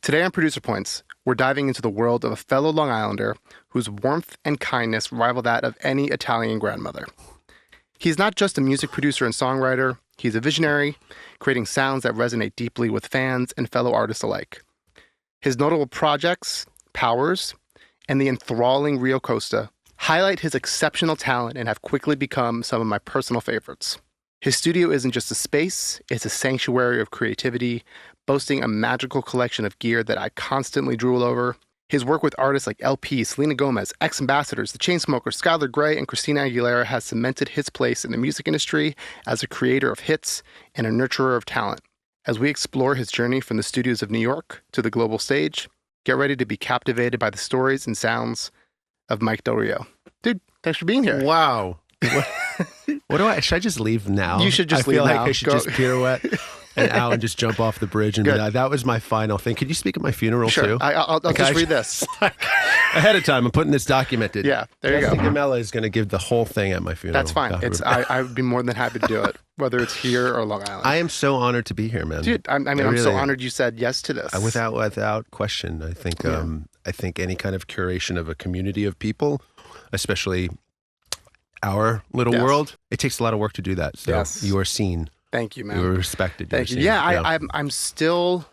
Today on Producer Points, we're diving into the world of a fellow Long Islander whose warmth and kindness rival that of any Italian grandmother. He's not just a music producer and songwriter, he's a visionary, creating sounds that resonate deeply with fans and fellow artists alike. His notable projects, Powers, and the enthralling Rio Kosta highlight his exceptional talent and have quickly become some of my personal favorites. His studio isn't just a space, it's a sanctuary of creativity, boasting a magical collection of gear that I constantly drool over. His work with artists like LP, Selena Gomez, Ex-Ambassadors, the Chainsmokers, Skylar Grey, and Christina Aguilera has cemented his place in the music industry as a creator of hits and a nurturer of talent. As we explore his journey from the studios of New York to the global stage, get ready to be captivated by the stories and sounds of Mike Del Rio. Dude, thanks for being here. Wow. Should I just leave now? You should just leave now. I feel like I should just pirouette and out and just jump off the bridge and be like, that was my final thing. Could you speak at my funeral too? I'll just read this. Ahead of time, I'm putting this documented. Yeah, there you go. Justin Gammella is going to give the whole thing at my funeral. That's fine. I would be more than happy to do it, whether it's here or Long Island. I am so honored to be here, man. Dude, I'm so honored you said yes to this. Without question. I think any kind of curation of a community of people, especially our little world, it takes a lot of work to do that. So you are seen. Thank you, man. You are respected. Thank you. Yeah, I'm still,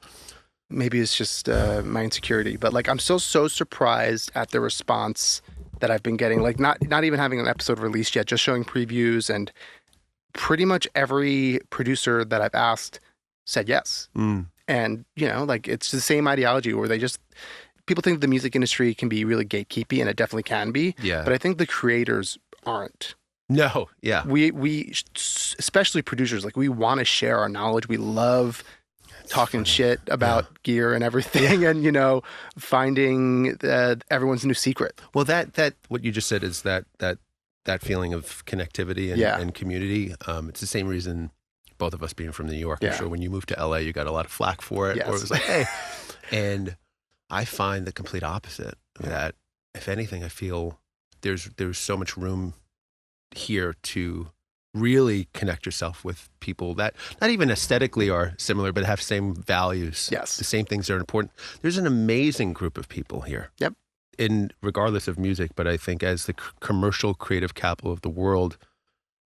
maybe it's just my insecurity, but like I'm still so surprised at the response that I've been getting. Like not even having an episode released yet, just showing previews, and pretty much every producer that I've asked said yes. And like it's the same ideology where people think the music industry can be really gatekeepy, and it definitely can be. Yeah. But I think the creators aren't. No, yeah. We especially producers, like we want to share our knowledge. We love talking shit about gear and everything, and finding everyone's new secret. Well, that what you just said is that feeling of connectivity and community. It's the same reason both of us being from New York. I'm sure when you moved to LA, you got a lot of flack for it. Yes. Or it was like, hey, and I find the complete opposite. That if anything, I feel there's so much room here to really connect yourself with people that not even aesthetically are similar, but have same values. Yes. The same things are important. There's an amazing group of people here. Yep. Regardless of music, but I think as the commercial creative capital of the world,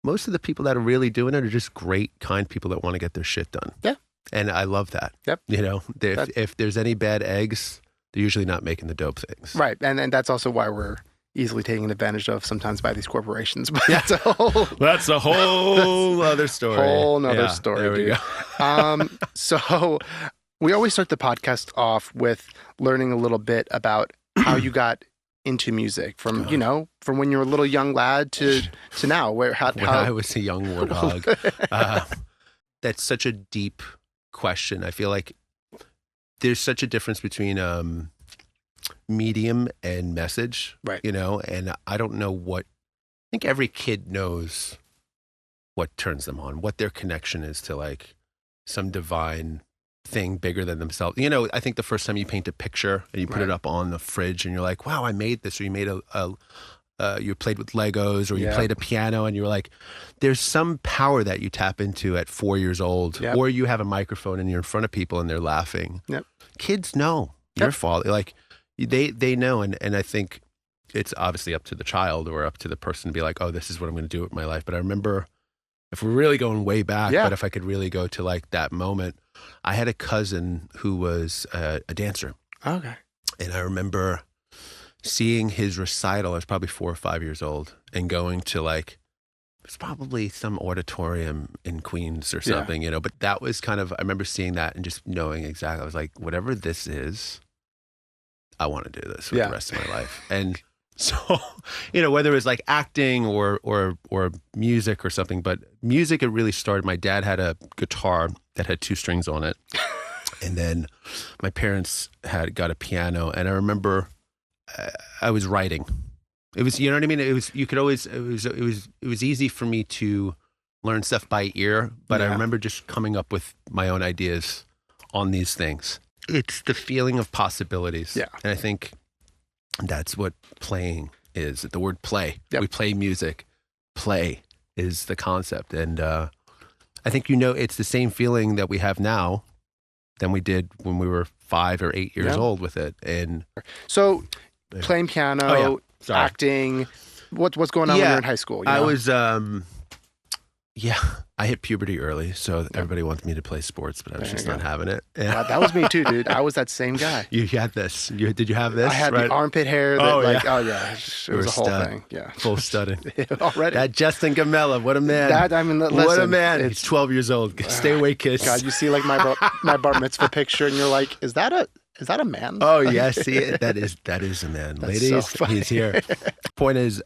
most of the people that are really doing it are just great, kind people that want to get their shit done. Yeah. And I love that. Yep. If there's any bad eggs, they're usually not making the dope things. Right. And that's also why we're easily taken advantage of sometimes by these corporations. But that's a whole other story. Whole nother story. There we go. So we always start the podcast off with learning a little bit about how you got into music from when you were a little young lad to now. When I was a young warthog. That's such a deep question. I feel like there's such a difference between medium and message, right? And I don't know I think every kid knows what turns them on, what their connection is to like some divine thing bigger than themselves. I think the first time you paint a picture and you put it up on the fridge and you're like, wow, I made this, or you made you played with Legos, or you played a piano, and you were like, there's some power that you tap into at 4 years old, or you have a microphone and you're in front of people and they're laughing. Yep. Kids know your fault. Like they know. And I think it's obviously up to the child or up to the person to be like, oh, this is what I'm going to do with my life. But I remember, if we're really going way back, but if I could really go to like that moment, I had a cousin who was a dancer. Okay. And I remember seeing his recital. I was probably 4 or 5 years old, and going to like, it's probably some auditorium in Queens or something, but that was kind of, I remember seeing that and just knowing exactly, I was like, whatever this is, I want to do this for the rest of my life. And so, whether it was like acting or music or something, but music, it really started. My dad had a guitar that had 2 strings on it. And then my parents got a piano, and I remember I was writing. It was, you know what I mean? It was, you could always, it was easy for me to learn stuff by ear, but I remember just coming up with my own ideas on these things. It's the feeling of possibilities. Yeah. And I think that's what playing is. The word play. Yep. We play music. Play is the concept. And I think, it's the same feeling that we have now than we did when we were 5 or 8 years old with it. And so playing piano, acting, what's going on when you're in high school? I was, I hit puberty early, so everybody wanted me to play sports, but I was just not having it. Yeah. Wow, that was me too, dude. I was that same guy. You had this. Did you have this? I had the armpit hair. That, it was a whole thing. Yeah, full studding. Already. That Justin Gammella, what a man. What a man. He's 12 years old. Stay away, kids. God, you see like my bar mitzvah picture, and you're like, is that a man? Oh yeah, see it. That is a man. That's Ladies, so he's here. Point is,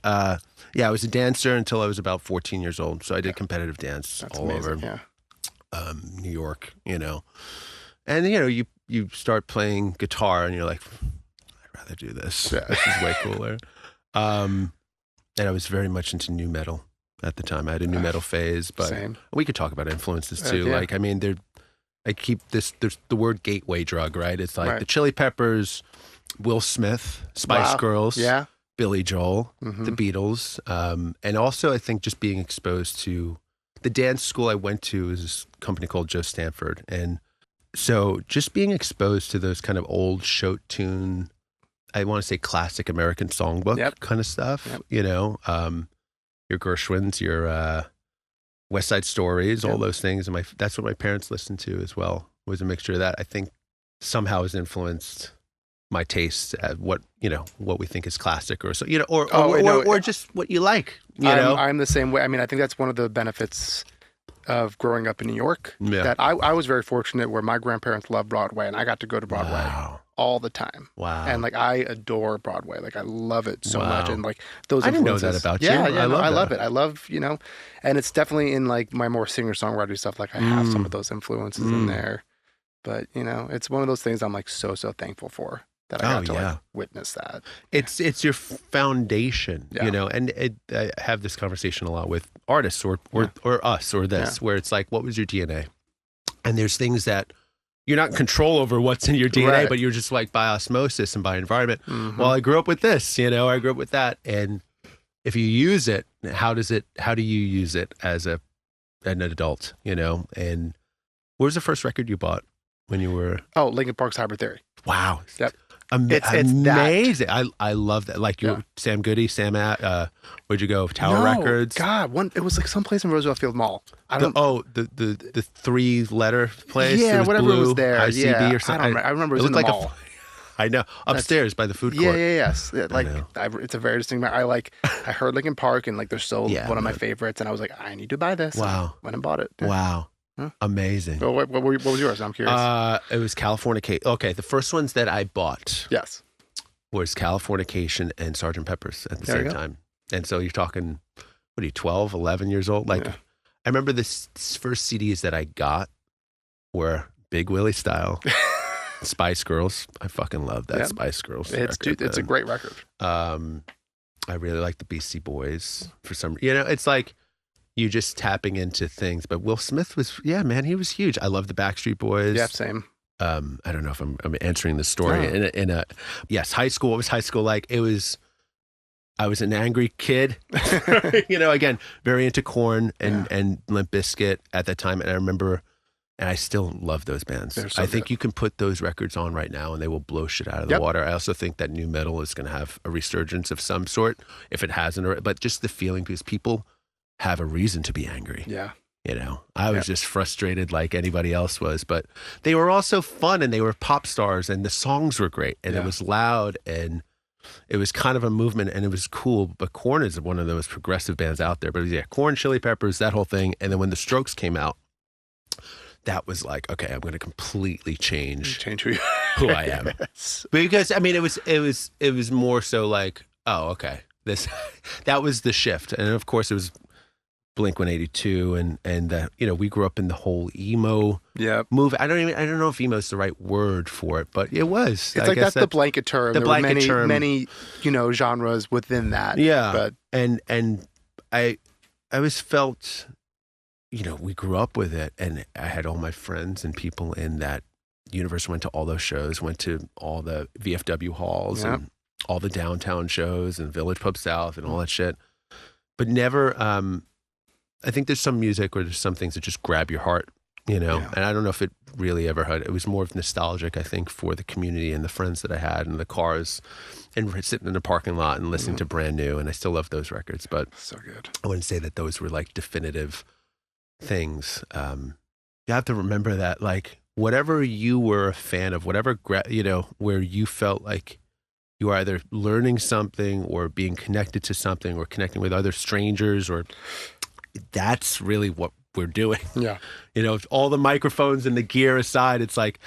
I was a dancer until I was about 14 years old. So I did competitive dance all over New York, And, you start playing guitar and you're like, I'd rather do this. Yeah. This is way cooler. And I was very much into nu metal at the time. I had a nu metal phase, but we could talk about influences too. I keep this, there's the word gateway drug, right? It's like the Chili Peppers, Will Smith, Spice Girls. Yeah. Billy Joel, the Beatles, and also I think just being exposed to the dance school I went to is this company called Joe Stanford, and so just being exposed to those kind of old show tune, I want to say classic American songbook kind of stuff, your Gershwins, your West Side Stories, all those things, and that's what my parents listened to as well, was a mixture of that. I think somehow has influenced my taste at what we think is classic or so, or just what you like, I'm the same way. I mean, I think that's one of the benefits of growing up in New York, that I was very fortunate where my grandparents loved Broadway and I got to go to Broadway all the time. Wow. And I adore Broadway. I love it so much. And those influences. I didn't know that about you. I love it. I love, and it's definitely in my more singer-songwriter stuff. I have some of those influences in there, but it's one of those things I'm so thankful for. That I got to witness that. It's your foundation, and I have this conversation a lot with artists or us or this, where it's what was your DNA? And there's things that you're not in control over what's in your DNA, but you're just by osmosis and by environment. Mm-hmm. Well, I grew up with this, I grew up with that. And if you use it, how do you use it as an adult, And what was the first record you bought when you were? Oh, Linkin Park's Hybrid Theory. Wow. Yep. It's amazing. I love that. Your Sam Goody, where'd you go? Tower Records. God, it was someplace in Roosevelt Field Mall. The 3-letter place. Yeah, whatever blue, it was there. ICB or something. I remember it was in the mall. I know, upstairs by the food court. Yes. It's a very distinct. I heard Linkin Park and they're so one of my favorites, and I was like, I need to buy this. Wow. Went and bought it. Yeah. Wow. Huh? Amazing. Well, what was yours? I'm curious. It was Californication. Okay, the first ones that I bought was Californication and Sgt. Pepper's at the same time. And so you're talking, 12, 11 years old? I remember the first CDs that I got were Big Willie Style, Spice Girls. I fucking love that Spice Girls record. It's a great record. I really like the Beastie Boys for some reason. It's you just tapping into things. But Will Smith was, he was huge. I love the Backstreet Boys. Yeah, same. I don't know if I'm answering the story yes, high school. What was high school like? I was an angry kid, again, very into Korn and Limp Bizkit at that time. And I remember, and I still love those bands. I think you can put those records on right now and they will blow shit out of the water. I also think that nu metal is going to have a resurgence of some sort, if it hasn't already. But just the feeling, because people have a reason to be angry. Yeah. I was just frustrated like anybody else was, but they were also fun and they were pop stars and the songs were great and it was loud and it was kind of a movement and it was cool. But Korn is one of those progressive bands out there. But Korn, Chili Peppers, that whole thing. And then when the Strokes came out, that was like, okay, I'm going to completely change who I am. Because it was more so like, oh, okay, that was the shift. And of course it was Blink-182 and we grew up in the whole emo move. I don't know if emo is the right word for it, but it was. It's that's the blanket term. There were many genres within that. Yeah. But and I always felt, we grew up with it, and I had all my friends and people in that universe went to all those shows, went to all the VFW halls and all the downtown shows and Village Pub South and all that shit. But never, I think there's some music or there's some things that just grab your heart Yeah. And I don't know if it really ever had. It was more of nostalgic, I think, for the community and the friends that I had and the cars and sitting in the parking lot and listening to Brand New. And I still love those records, but So good. I wouldn't say that those were like definitive things. You have to remember that, like, whatever you were a fan of, whatever, where you felt like you were either learning something or being connected to something or connecting with other strangers, or that's really what we're doing. Yeah. All the microphones and the gear aside, it's like,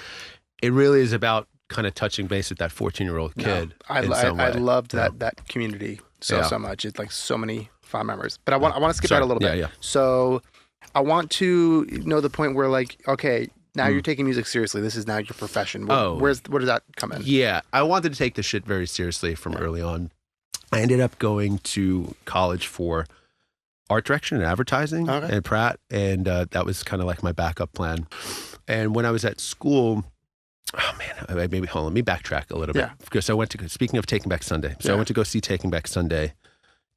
it really is about kind of touching base with that 14-year-old kid. I loved that community so much. It's like so many fond memories. But I want to skip out a little bit. Yeah. So I want to know the point where, like, okay, now you're taking music seriously. This is now your profession. Where does that come in? Yeah, I wanted to take this shit very seriously from early on. I ended up going to college for art direction and advertising at Pratt, and that was kind of like my backup plan. And when I was at school, let me backtrack a little bit. Because I went to, speaking of Taking Back Sunday, I went to go see Taking Back Sunday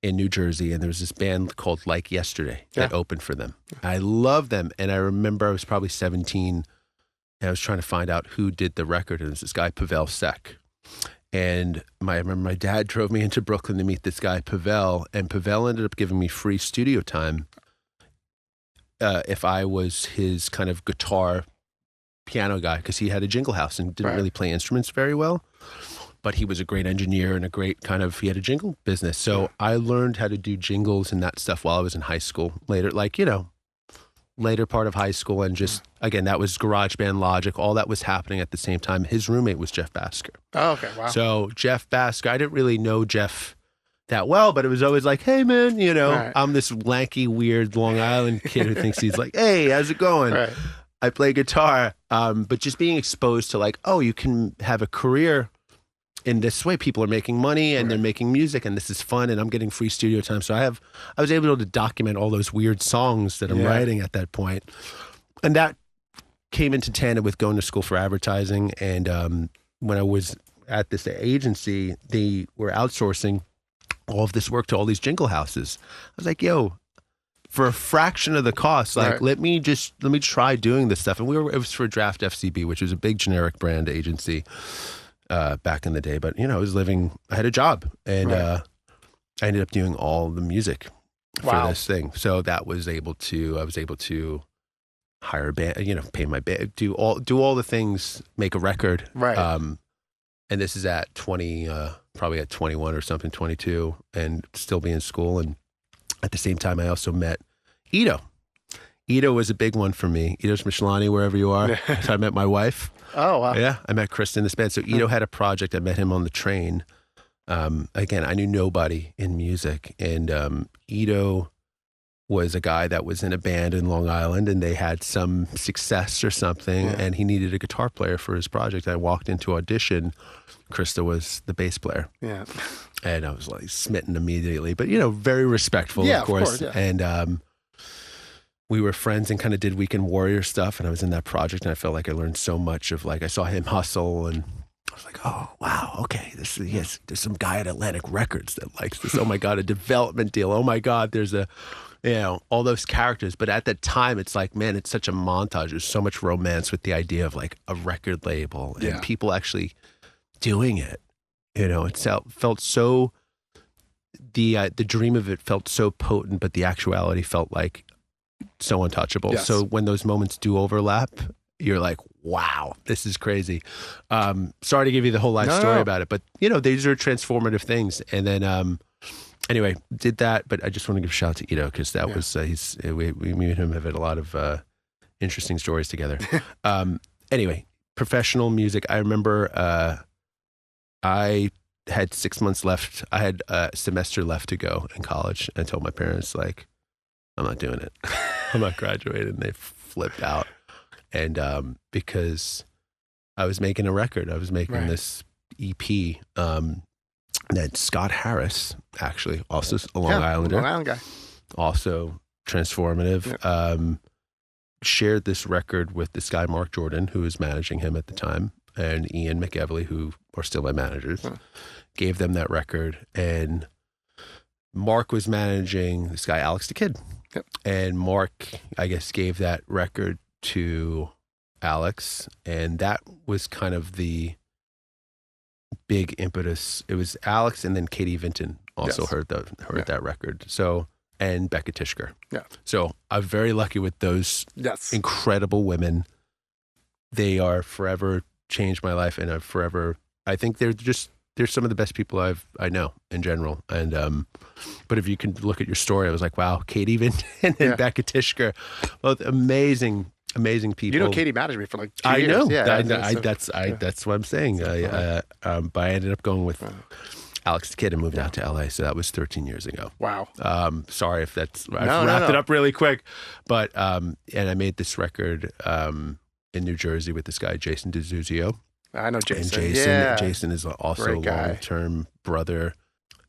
in New Jersey, and there was this band called Like Yesterday that opened for them. I love them, and I remember I was probably 17, and I was trying to find out who did the record, and it was this guy, Pavel Sek. And I remember my dad drove me into Brooklyn to meet this guy, Pavel, and Pavel ended up giving me free studio time if I was his kind of guitar piano guy, because he had a jingle house and didn't really play instruments very well. But he was a great engineer and he had a jingle business. So I learned how to do jingles and that stuff while I was in high school. Later part of high school, and just, again, that was GarageBand, Logic, all that was happening at the same time. His roommate was Jeff Basker. Oh, okay, wow. So Jeff Basker, I didn't really know Jeff that well, but it was always like, hey, man, I'm this lanky, weird Long Island kid who thinks he's like, hey, how's it going? Right. I play guitar. But just being exposed to, like, oh, you can have a career in this way. People are making money and they're making music, and this is fun, and I'm getting free studio time. So I was able to document all those weird songs that I'm writing at that point. And that came into tandem with going to school for advertising. And when I was at this agency, they were outsourcing all of this work to all these jingle houses. I was like, yo, for a fraction of the cost, like, let me try doing this stuff. And it was for Draft FCB, which was a big generic brand agency back in the day. But, I had a job, and I ended up doing all the music for this thing. So I was able to hire a band, pay my band, do all the things, make a record. Right. And this is at 20, probably at 21 or something, 22, and still be in school. And at the same time, I also met Ito. Ito was a big one for me. Ito's Michelani, wherever you are. So I met my wife. Oh, wow. Yeah, I met Krista in this band. So Ito had a project. I met him on the train. Again, I knew nobody in music. And Ito was a guy that was in a band in Long Island, and they had some success or something, and he needed a guitar player for his project. I walked into audition. Krista was the bass player. Yeah. And I was like smitten immediately, but very respectful, of course. And we were friends and kind of did Weekend Warrior stuff, and I was in that project, and I felt like I learned so much of, like, I saw him hustle, and I was like, oh, wow, okay, there's some guy at Atlantic Records that likes this. Oh my God, a development deal. Oh my God, there's all those characters. But at that time, it's like, man, it's such a montage. There's so much romance with the idea of, like, a record label and people actually doing it. It felt so, the dream of it felt so potent, but the actuality felt like so untouchable. Yes. So when those moments do overlap, you're like, wow, this is crazy. Sorry to give you the whole life story about it, but these are transformative things. And then, anyway, did that, but I just want to give a shout out to Ito, because that was, we me and him have had a lot of interesting stories together. Anyway, professional music. I remember I had 6 months left. I had a semester left to go in college, and I told my parents, like, I'm not doing it. I'm not graduating. They flipped out. And because I was making a record, I was making this EP that Scott Harris, actually, also a Long Islander, Long Island guy, also transformative, shared this record with this guy, Mark Jordan, who was managing him at the time, and Ian McEvely, who are still my managers, gave them that record. And Mark was managing this guy, Alex the Kid. Yep. And Mark, I guess, gave that record to Alex, and that was kind of the big impetus. It was Alex, and then Katie Vinton also heard that record. So, and Becca Tishker. Yeah. So I'm very lucky with those incredible women. They are forever changed my life, and I think they're some of the best people I know in general. And but if you can look at your story, I was like, wow, Katie Vinton and Becca Tishker, both amazing people. You know, Katie managed me for like 2 I years. know. Yeah, that's what I'm saying. But I ended up going with Alex the Kid and moved out to LA. So that was 13 years ago. Wow. Sorry if I've wrapped it up really quick, but and I made this record in New Jersey with this guy Jason DeZuzio. I know Jason. And Jason is also a long-term brother.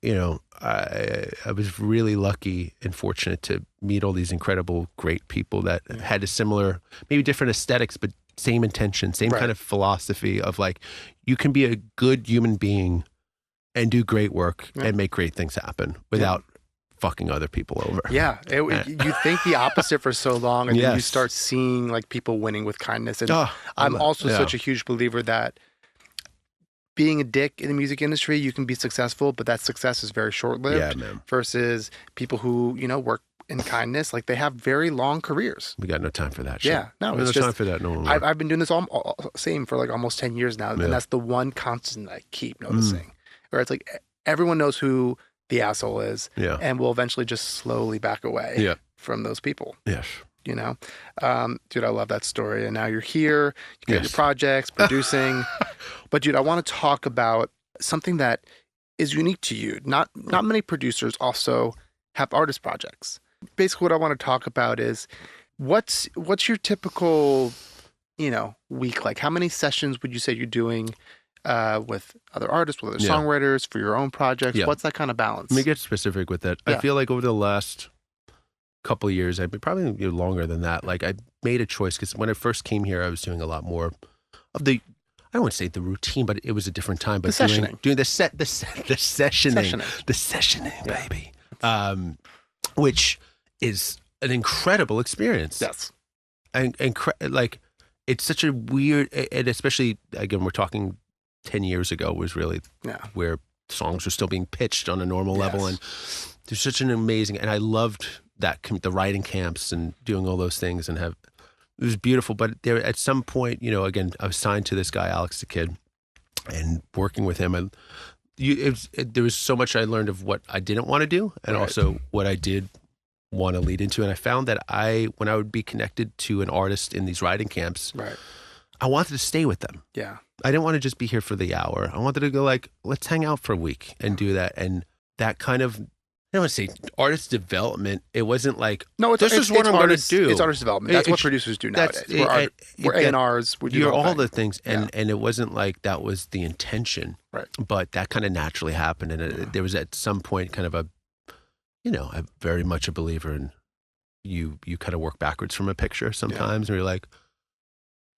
You know, I was really lucky and fortunate to meet all these incredible, great people that had a similar, maybe different aesthetics, but same intention, same kind of philosophy of like, you can be a good human being and do great work and make great things happen without fucking other people over. Yeah. You think the opposite for so long, and then you start seeing like people winning with kindness. And I'm also such a huge believer that being a dick in the music industry, you can be successful, but that success is very short-lived versus people who, you know, work in kindness. Like, they have very long careers. We got no time for that shit. Yeah. No, it's no time for that. No, I've been doing this same for like almost 10 years now. And that's the one constant I keep noticing. Where it's like, everyone knows who the asshole is, and will eventually just slowly back away from those people. Yes. You know, dude, I love that story. And now you're here, you got your projects, producing. But dude, I want to talk about something that is unique to you. Not many producers also have artist projects. Basically, what I want to talk about is what's your typical, you know, week like? How many sessions would you say you're doing with other artists, with other songwriters, for your own projects? What's that kind of balance? Let me get specific with that. I feel like over the last couple of years, I've been probably longer than that. Like, I made a choice because when I first came here, I was doing a lot more of the, I don't want to say the routine, but it was a different time. But doing the sessioning, baby, which is an incredible experience. Yes, and like, it's such a weird, and especially again, we're talking 10 years ago was really where songs were still being pitched on a normal level, and there's such an amazing, and I loved that the writing camps and doing all those things, and it was beautiful. But there, at some point, you know, again, I was signed to this guy Alex the Kid, and working with him, there was so much I learned of what I didn't want to do, and also what I did want to lead into. And I found that when I would be connected to an artist in these writing camps, I wanted to stay with them. Yeah, I didn't want to just be here for the hour. I wanted to go like, let's hang out for a week and do that. And that kind of, I don't want to say artist development. It wasn't like, this is what I'm going to do. It's artist development. That's what producers do nowadays. We're A&Rs. You're all the things. And it wasn't like that was the intention. Right. But that kind of naturally happened. And there was at some point kind of I'm very much a believer in you kind of work backwards from a picture sometimes. And you're like,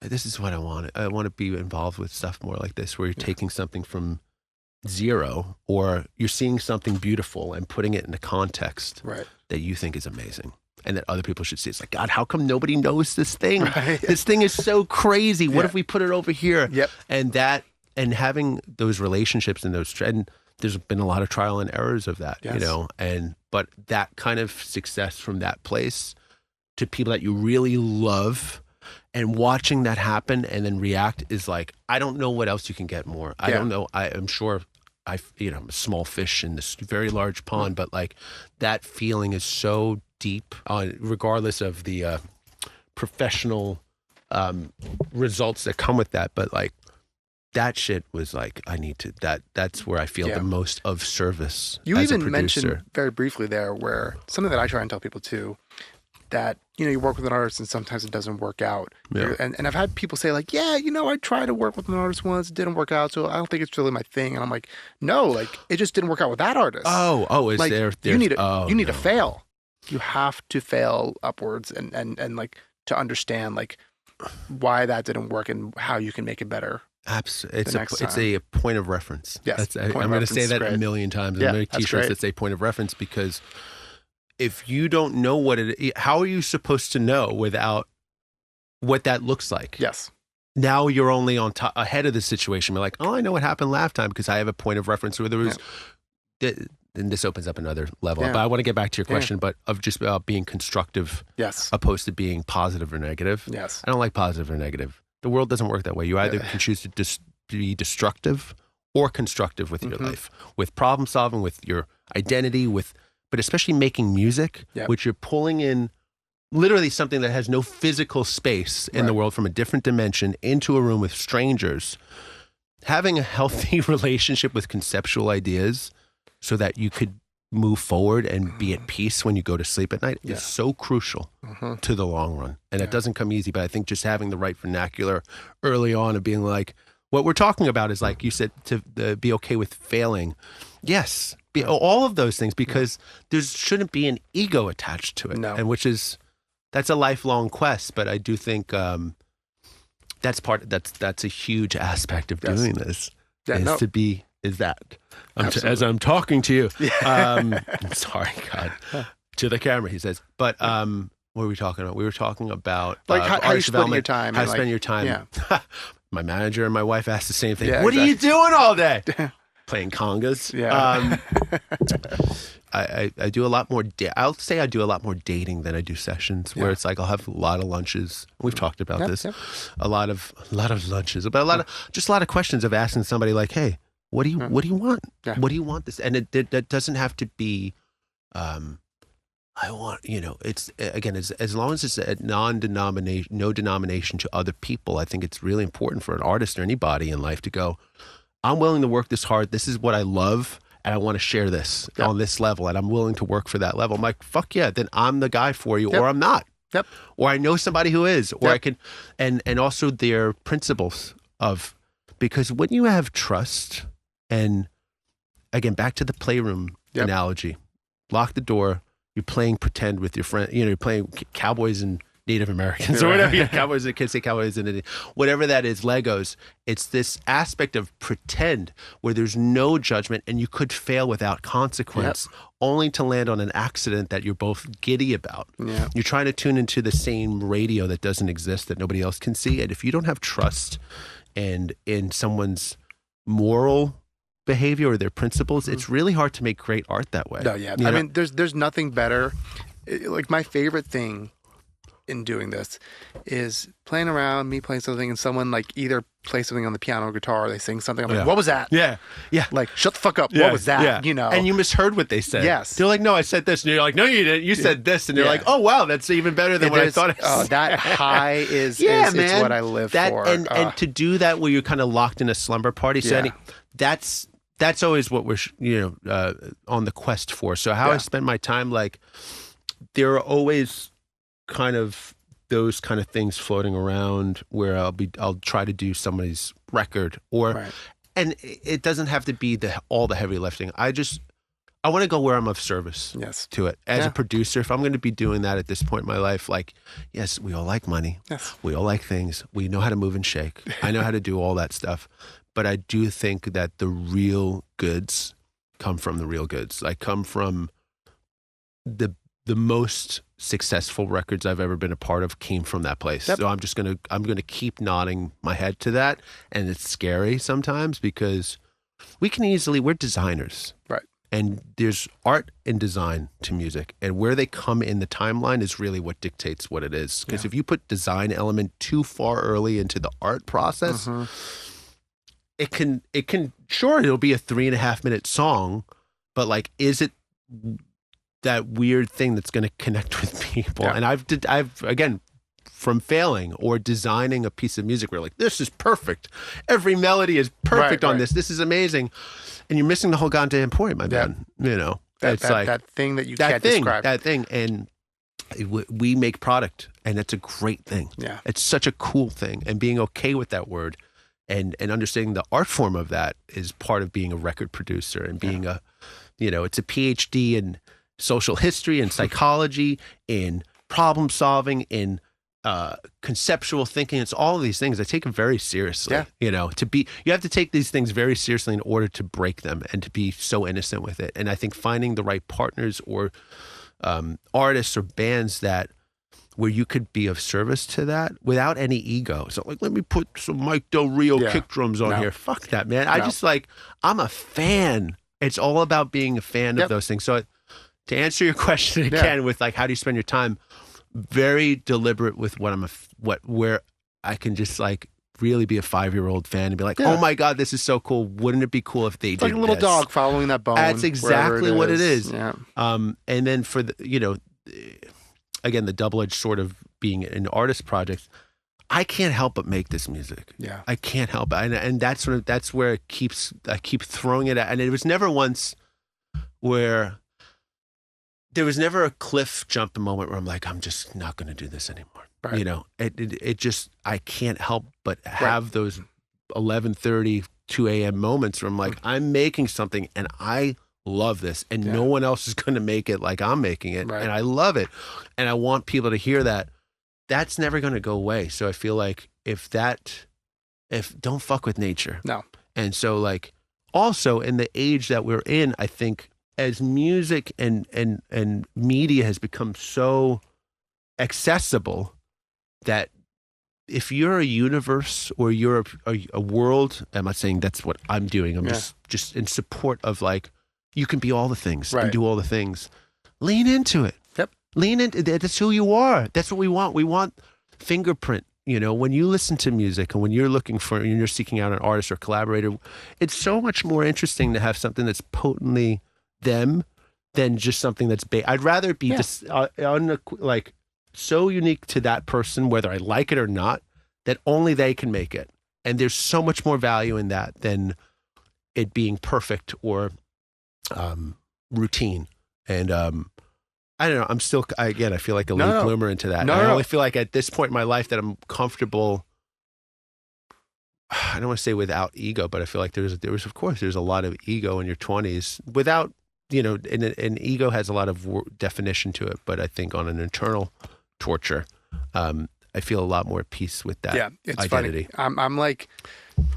this is what I want. I want to be involved with stuff more like this, where you're taking something from zero, or you're seeing something beautiful and putting it in a context that you think is amazing and that other people should see. It's like, God, how come nobody knows this thing? This thing is so crazy. What if we put it over here? And having those relationships and and there's been a lot of trial and errors of that, you know, but that kind of success from that place to people that you really love, and watching that happen and then react is like, I don't know what else you can get more. I don't know. I'm sure I'm a small fish in this very large pond, but like, that feeling is so deep, regardless of the professional results that come with that. But like, that shit was like, that's where I feel the most of service. You as even a mentioned very briefly there, where something that I try and tell people too, that, you know, you work with an artist and sometimes it doesn't work out. And I've had people say like, I tried to work with an artist once, it didn't work out, so I don't think it's really my thing. And I'm like, no, like, it just didn't work out with that artist. Is like, there? You need to fail. You have to fail upwards and like, to understand like why that didn't work and how you can make it better. Absolutely. It's a point of reference. Yes. I'm going to say that a million times. I'm going to make t-shirts that say point of reference, because if you don't know what how are you supposed to know without what that looks like. Yes. Now you're only on top, ahead of the situation. You're like, oh, I know what happened last time because I have a point of reference where there was, and this opens up another level. But I want to get back to your question, but of just being constructive opposed to being positive or negative. Yes. I don't like positive or negative. The world doesn't work that way. You either can choose to be destructive or constructive with your life, with problem solving, with your identity, but especially making music, which you're pulling in literally something that has no physical space in the world from a different dimension into a room with strangers. Having a healthy relationship with conceptual ideas so that you could move forward and be at peace when you go to sleep at night is so crucial to the long run. And it doesn't come easy, but I think just having the right vernacular early on and being like, what we're talking about is, like you said, to be okay with failing. Yes, all of those things, because there shouldn't be an ego attached to it. No. And that's a lifelong quest, but I do think that's a huge aspect of doing this. As I'm talking to you. Sorry, God, to the camera, he says. But what were we talking about? We were talking about like how you spend your time. How to spend your time. Yeah. My manager and my wife asked the same thing. Yeah, what are you doing all day? Playing congas. Yeah. I do a lot more. I'll say I do a lot more dating than I do sessions. Where it's like I'll have a lot of lunches. We've talked about this. Yep. A lot of lunches, but a lot of questions of asking somebody like, "Hey, what do you want? Yeah. What do you want this?" And that doesn't have to be. I want, it's again, as long as it's a no denomination to other people. I think it's really important for an artist or anybody in life to go, I'm willing to work this hard. This is what I love. And I want to share this on this level. And I'm willing to work for that level. I'm like, fuck yeah. Then I'm the guy for you, or I'm not. Yep. Or I know somebody who is, or I can, and also their principles because when you have trust, and again, back to the playroom analogy, lock the door. You're playing pretend with your friend. You're playing cowboys and Native Americans or whatever. Cowboys, kids say cowboys and whatever that is, Legos. It's this aspect of pretend where there's no judgment and you could fail without consequence, only to land on an accident that you're both giddy about. Yeah. You're trying to tune into the same radio that doesn't exist, that nobody else can see. And if you don't have trust and in someone's moral behavior or their principles, it's really hard to make great art that way. No, yeah. I mean, there's nothing better. Like, my favorite thing in doing this is playing around, me playing something, and someone like either play something on the piano or guitar, or they sing something. I'm like, what was that? Yeah. Like, shut the fuck up. What was that? Yeah. And you misheard what they said. Yes. They're like, no, I said this. And you're like, no, you didn't. You said this. And you're like, oh, wow, that's even better than I thought. That high is man. It's what I live for. And to do that where you're kind of locked in a slumber party setting, that's always what we're on the quest for. So how I spend my time, like, there are always kind of those kind of things floating around where I'll try to do somebody's record and it doesn't have to be all the heavy lifting. I want to go where I'm of service to it as a producer. If I'm going to be doing that at this point in my life, like, yes, we all like money. Yes. We all like things. We know how to move and shake. I know how to do all that stuff. But I do think that the real goods come from the real goods. I come from the most successful records I've ever been a part of came from that place. Yep. So I'm gonna keep nodding my head to that, and it's scary sometimes because we're designers, right? And there's art and design to music, and where they come in the timeline is really what dictates what it is. Because if you put design element too far early into the art process. It can sure, it'll be a 3.5 minute song, but like, is it that weird thing that's going to connect with people? And I've again, from failing or designing a piece of music where like, this is perfect, every melody is perfect on this is amazing, and you're missing the whole goddamn point, my man. It's like that thing that you can't describe. That thing, and we make product, and it's a great thing. It's such a cool thing, and being okay with that word. And understanding the art form of that is part of being a record producer and being it's a PhD in social history and psychology, in problem solving, in conceptual thinking. It's all of these things. I take them very seriously. You have to take these things very seriously in order to break them and to be so innocent with it. And I think finding the right partners or artists or bands that where you could be of service to that without any ego. So like, let me put some Mike Del Rio kick drums on here. Fuck that, man. I just like, I'm a fan. It's all about being a fan of those things. So to answer your question again with like, how do you spend your time? Very deliberate with where I can just like really be a 5-year-old fan and be like, oh my God, this is so cool. Wouldn't it be cool if they did like a little dog following that bone. That's exactly what it is. Yeah. And then for the, again, the double-edged sword of being an artist project, I can't help but make this music. Yeah. I can't help it. And that's where I keep throwing it at. And it was never once where there was never a cliff jump moment where I'm like, I'm just not going to do this anymore. Right. It just, I can't help but have those 11:30, 2 a.m. moments where I'm like, I'm making something and I love this, and no one else is going to make it like I'm making it, and I love it, and I want people to hear that. That's never going to go away. So I feel like if don't fuck with nature. No. And so like also in the age that we're in, I think as music and media has become so accessible that if you're a universe or you're a world, I'm not saying that's what I'm doing. I'm just in support of like, you can be all the things and do all the things. Lean into it. Yep. Lean into it. That's who you are. That's what we want. We want fingerprint. When you listen to music and when you're you're seeking out an artist or collaborator, it's so much more interesting to have something that's potently them than just something that's I'd rather it be just like so unique to that person, whether I like it or not, that only they can make it. And there's so much more value in that than it being perfect or routine. And I don't know, I'm still, again, I feel like a late bloomer into that. I only feel like at this point in my life that I'm comfortable, I don't want to say without ego, but I feel like there's a lot of ego in your 20s without, and ego has a lot of definition to it, but I think on an internal torture, I feel a lot more at peace with that identity. Funny. I'm like,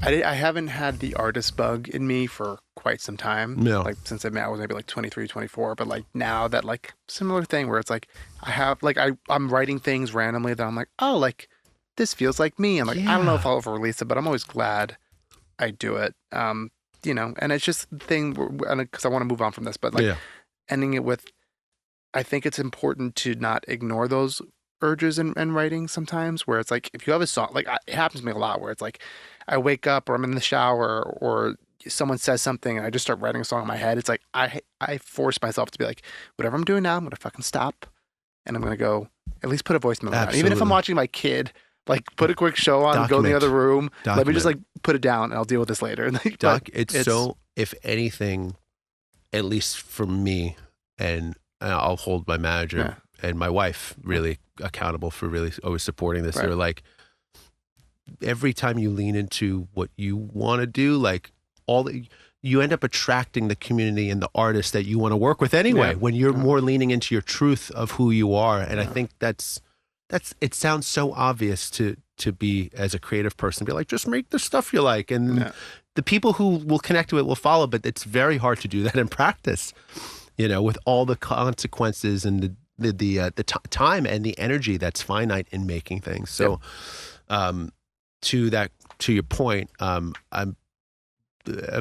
I haven't had the artist bug in me for quite some time. No. Like since I was maybe like 23, 24, but like now that like similar thing where it's like, I have like, I'm writing things randomly that I'm like, oh, like this feels like me. I'm like, I don't know if I'll ever release it, but I'm always glad I do it. And it's just the thing because I want to move on from this, but like ending it with, I think it's important to not ignore those urges in writing sometimes, where it's like, if you have a song, like it happens to me a lot where it's like, I wake up or I'm in the shower or someone says something and I just start writing a song in my head. It's like, I force myself to be like, whatever I'm doing now, I'm going to fucking stop and I'm going to go at least put a voicemail on. Even if I'm watching my kid, like put a quick show on, go in the other room. Let me just like put it down and I'll deal with this later. It's so, if anything, at least for me, and I'll hold my manager and my wife really accountable for really always supporting this. They're like, every time you lean into what you want to do, like you end up attracting the community and the artists that you want to work with anyway, when you're more leaning into your truth of who you are. And I think that's, it sounds so obvious to be, as a creative person, be like, just make the stuff you like. And the people who will connect to it will follow, but it's very hard to do that in practice, with all the consequences and the time and the energy that's finite in making things. So, to your point, I've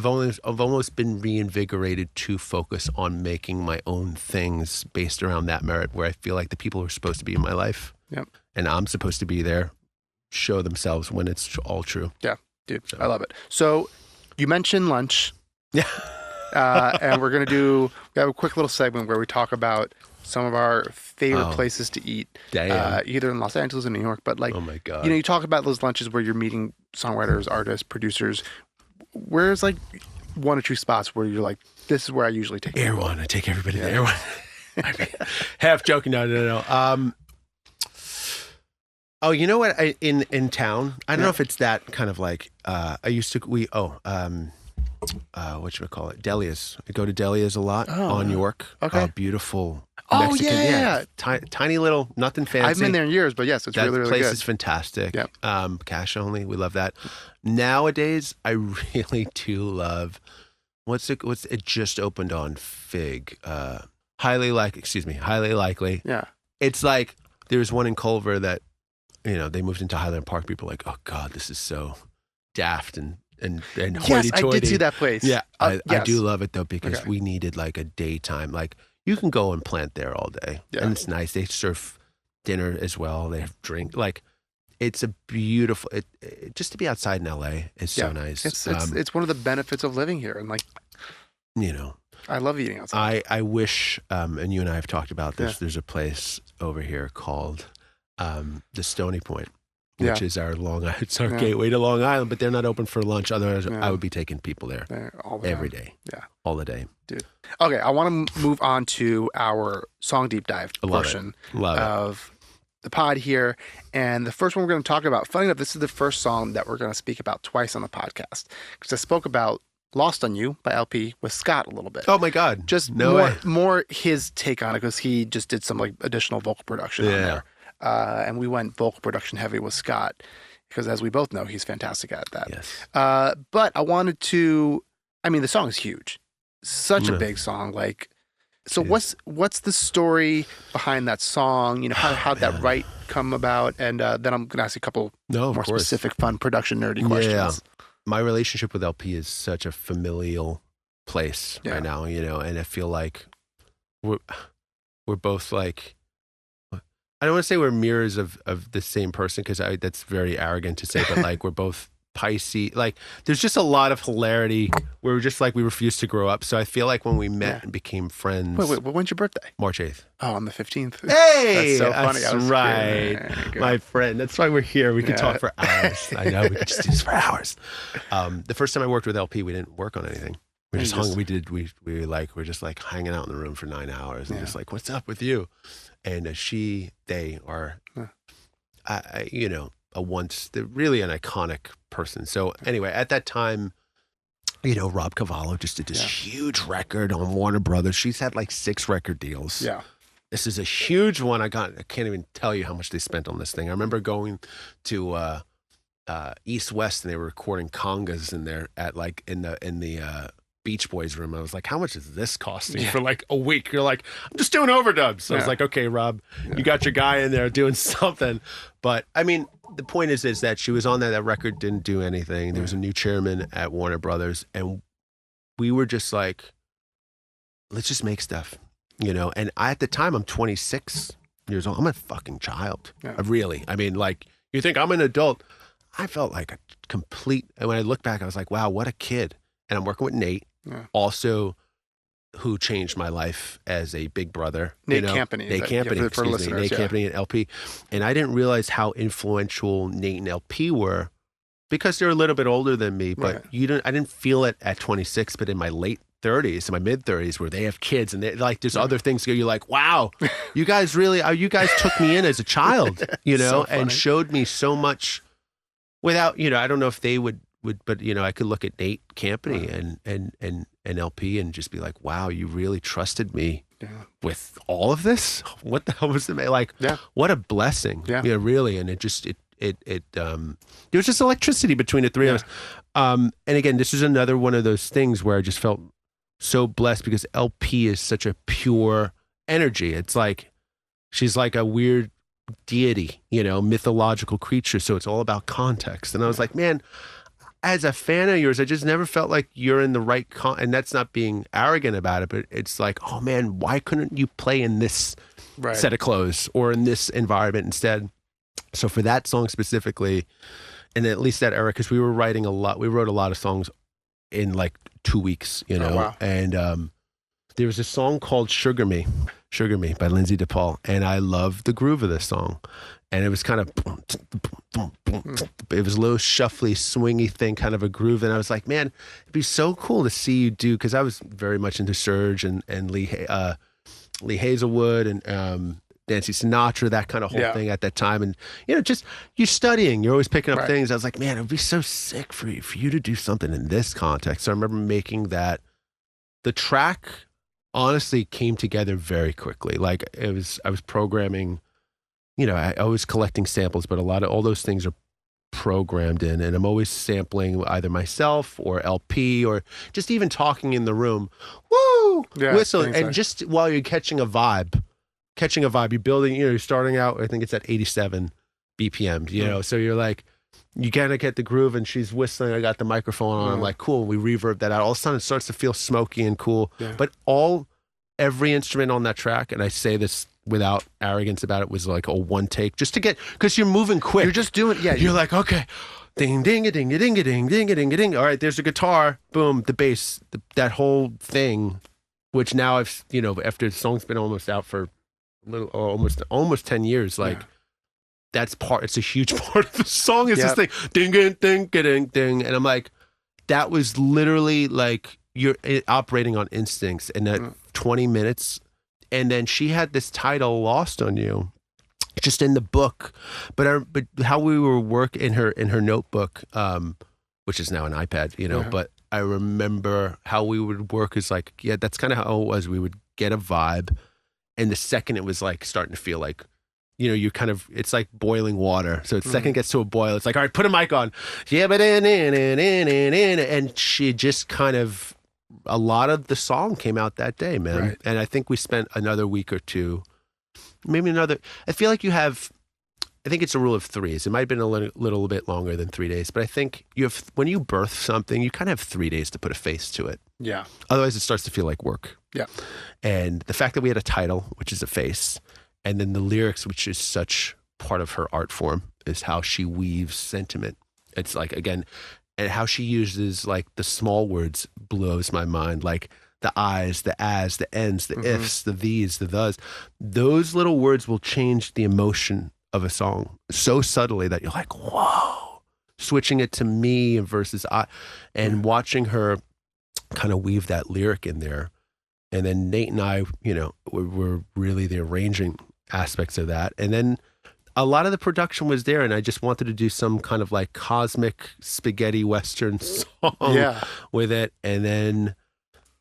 almost been reinvigorated to focus on making my own things based around that merit, where I feel like the people who are supposed to be in my life, and I'm supposed to be there, show themselves when it's all true. Yeah, dude, so. I love it. So you mentioned lunch. And we have a quick little segment where we talk about some of our favorite places to eat, either in Los Angeles or New York. But like, oh my God, you talk about those lunches where you're meeting songwriters, artists, producers. Where's like one or two spots where you're like, this is where I usually take Air One. I take everybody to Air One. Half joking. No. Oh, you know what? In town, I don't know if it's that kind of like, whatchamacallit? Delia's. I go to Delia's a lot on York. Okay. Beautiful Mexican. Tiny little, nothing fancy. I've been there in years, but yes, it's really, really good. That place is fantastic. Yep. Cash only. We love that. Nowadays, I really do love, it just opened on Fig. Highly likely. Yeah. It's like there was one in Culver that, they moved into Highland Park. People were like, oh God, this is so daft and Yes, hoity-toity. I did see that place. Yeah, Yes. I do love it though, because Okay. we needed like a daytime. Like you can go and plant there all day, and it's nice. They serve dinner as well. They have drink. Like it's a beautiful. Just to be outside in LA is so nice. It's one of the benefits of living here, and like I love eating outside. I wish, and you and I have talked about this. Yeah. There's a place over here called the Stony Point, which is our gateway to Long Island, but they're not open for lunch. Otherwise, I would be taking people there every day. Yeah, all the day, dude. Okay, I want to move on to our song deep dive portion of the pod here, and the first one we're going to talk about. Funny enough, this is the first song that we're going to speak about twice on the podcast, because I spoke about Lost on You by LP with Scott a little bit. Oh my God. Just more his take on it, because he just did some like additional vocal production on there. And we went vocal production heavy with Scott, because as we both know, he's fantastic at that. Yes. But I wanted to, the song is huge. Such a big song. Like, so what's the story behind that song? How'd that write come about? And then I'm going to ask you a couple more specific, fun production nerdy questions. Yeah. My relationship with LP is such a familial place right now, and I feel like we're both like, I don't want to say we're mirrors of the same person, because that's very arrogant to say, but like we're both Pisces. Like there's just a lot of hilarity. We're just like, we refuse to grow up. So I feel like when we met and became friends. Wait, when's your birthday? March 8th. Oh, on the 15th. Hey! That's so funny. That's right. My friend. That's why we're here. We can talk for hours. I know. We could just do this for hours. The first time I worked with LP, we didn't work on anything. We just hung. We're just like hanging out in the room for 9 hours and just like, what's up with you? And they are, they're really an iconic person. So anyway, at that time, Rob Cavallo just did this huge record on Warner Brothers. She's had like 6 record deals. Yeah. This is a huge one. I can't even tell you how much they spent on this thing. I remember going to East West, and they were recording congas in there at like in the Beach Boys room. I was like, how much is this costing for like a week? You're like, I'm just doing overdubs. So I was like, okay, Rob, you got your guy in there doing something. But the point is that she was on that record, didn't do anything. There was a new chairman at Warner Brothers, and we were just like, let's just make stuff, and at the time I'm 26 years old. I'm a fucking child. Really. Like, you think I'm an adult. I felt like a complete, and when I look back, I was like, wow, what a kid. And I'm working with Nate, also, who changed my life as a big brother. Nate Campany. Nate Campany and LP. And I didn't realize how influential Nate and LP were, because they're a little bit older than me. But I didn't feel it at 26, but in my late 30s, in my mid 30s, where they have kids and like there's other things where you're like, wow, you guys took me in as a child, so and showed me so much without, I don't know if they would, but I could look at Nate Campany and LP and just be like, wow, you really trusted me with all of this. What the hell was it? Like, what a blessing. Yeah, really. And there was just electricity between the three of us. And again, this is another one of those things where I just felt so blessed, because LP is such a pure energy. It's like she's like a weird deity, mythological creature. So it's all about context. And I was like, man, as a fan of yours, I just never felt like you're in the right and that's not being arrogant about it, but it's like, oh man, why couldn't you play in this set of clothes or in this environment instead? So for that song specifically, and at least that era, because we wrote a lot of songs in like 2 weeks, and there was a song called Sugar Me by Lindsay DePaul, and I love the groove of this song. And it was kind of, it was a little shuffly, swingy thing, kind of a groove. And I was like, man, it'd be so cool to see you do, because I was very much into Serge and Lee Hazelwood and Nancy Sinatra, that kind of whole thing at that time. And, just you're studying, you're always picking up things. I was like, man, it would be so sick for you to do something in this context. So I remember making that. The track honestly came together very quickly. Like I was programming, I was collecting samples, but all those things are programmed in, and I'm always sampling either myself or LP or just even talking in the room, woo, whistle, and just while you're catching a vibe catching a vibe. You're building, you're starting out, I think it's at 87 BPM, so you're like, you kind of get the groove, and she's whistling. I got the microphone on. I'm like, cool. We reverb that out. All of a sudden, it starts to feel smoky and cool. Yeah. But every instrument on that track, and I say this without arrogance about it, was like a one take, just to get, because you're moving quick. You're just doing, You're like, okay, ding, ding, a ding, a ding, a ding, ding, a ding, a ding. All right, there's a guitar. Boom, the bass, that whole thing, which now I've, after the song's been almost out for a little, almost 10 years, like. Yeah. It's a huge part of the song is this thing, ding, ding, ding, ding, ding. And I'm like, that was literally like you're operating on instincts in that 20 minutes. And then she had this title, Lost on You, just in the book. But how we were working in her notebook, which is now an iPad, but I remember how we would work is like, that's kind of how it was. We would get a vibe. And the second it was like starting to feel like, you kind of, it's like boiling water. So the second it gets to a boil, it's like, all right, put a mic on. Yeah, but and she just kind of, a lot of the song came out that day, man. Right. And I think we spent another week or two, maybe another, I feel like I think it's a rule of threes. It might have been a little bit longer than 3 days, but I think when you birth something, you kind of have 3 days to put a face to it. Yeah. Otherwise it starts to feel like work. Yeah. And the fact that we had a title, which is a face, and then the lyrics, which is such part of her art form, is how she weaves sentiment. It's like, again, and how she uses like the small words blows my mind. Like the I's, the as, the ends, the ifs, the these, the thus. Those little words will change the emotion of a song so subtly that you're like, whoa. Switching it to me versus I, and watching her kind of weave that lyric in there. And then Nate and I, were really the arranging aspects of that. And then a lot of the production was there, and I just wanted to do some kind of like cosmic spaghetti Western song with it. And then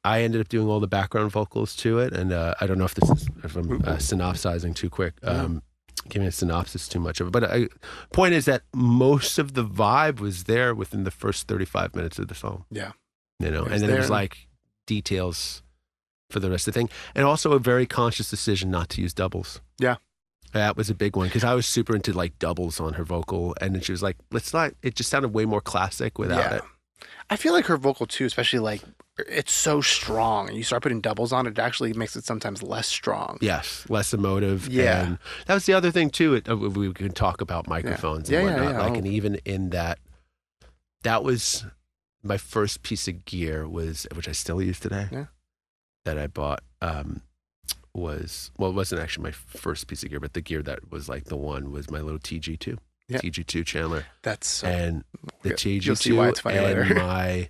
I ended up doing all the background vocals to it. And I don't know if I'm synopsizing too quick. Giving a synopsis too much of it. But point is that most of the vibe was there within the first 35 minutes of the song. Yeah. And then there was like details for the rest of the thing. And also a very conscious decision not to use doubles. Yeah. That was a big one, because I was super into like doubles on her vocal, and then she was like, let's not, it just sounded way more classic without it. I feel like her vocal too, especially like, it's so strong, and you start putting doubles on it, it actually makes it sometimes less strong. Yes, less emotive. Yeah. And that was the other thing too, we can talk about microphones and whatnot. And even in that was my first piece of gear, which I still use today. Yeah. That I bought it wasn't actually my first piece of gear, but the gear that was like the one was my little TG2, TG2 Chandler. That's and the TG2. You'll see why it's funny later.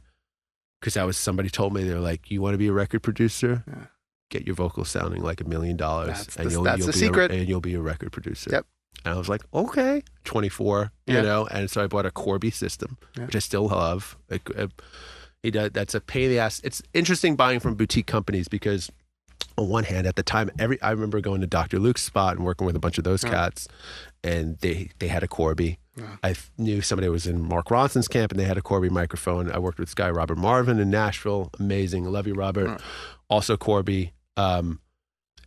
Because that was, somebody told me, they're like, you want to be a record producer? Yeah. Get your vocals sounding like $1 million, and you'll the secret. And you'll be a record producer. Yep. And I was like, okay, 24, and so I bought a Corby system, which I still love. That's a pain in the ass. It's interesting buying from boutique companies, because on one hand, at the time, I remember going to Dr. Luke's spot and working with a bunch of those cats, and they had a Corby. I knew somebody was in Mark Ronson's camp, and they had a Corby microphone. I worked with this guy, Robert Marvin, in Nashville. Amazing. I love you, Robert. Also Corby. And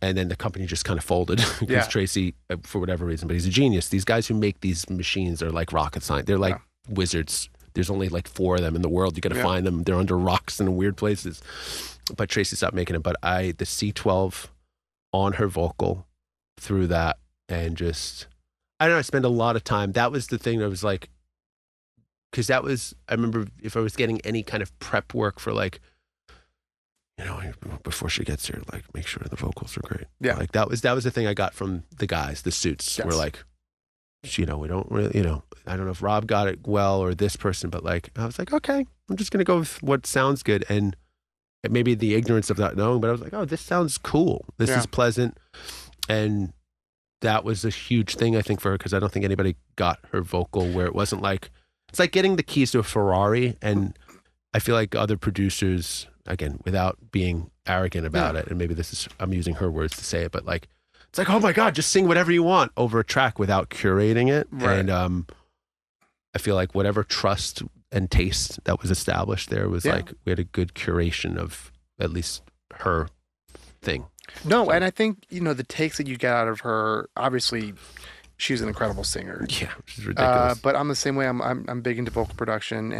then the company just kind of folded because Tracy, for whatever reason, but he's a genius. These guys who make these machines are like rocket science. They're like wizards. There's only like 4 of them in the world. You got to find them. They're under rocks and in weird places. But Tracy stopped making it. But the C12 on her vocal through that, and just, I don't know, I spent a lot of time. That was the thing that was like, because that was, I remember if I was getting any kind of prep work for like, before she gets here, like make sure the vocals are great. Yeah. Like that was the thing I got from the guys, the suits. Were like, we don't really, I don't know if Rob got it well or this person, but like, I was like, okay, I'm just going to go with what sounds good. And maybe the ignorance of not knowing, but I was like, oh, this sounds cool. This is pleasant. And that was a huge thing, I think, for her, because I don't think anybody got her vocal where it wasn't like, it's like getting the keys to a Ferrari. And I feel like other producers, again, without being arrogant about it, and maybe I'm using her words to say it, but like, it's like, oh my God, just sing whatever you want over a track without curating it. Right. And I feel like whatever trust and taste that was established there was like, we had a good curation of at least her thing. No, and I think, the takes that you get out of her, obviously, she's an incredible singer. Yeah, she's ridiculous. But I'm the same way. I'm big into vocal production,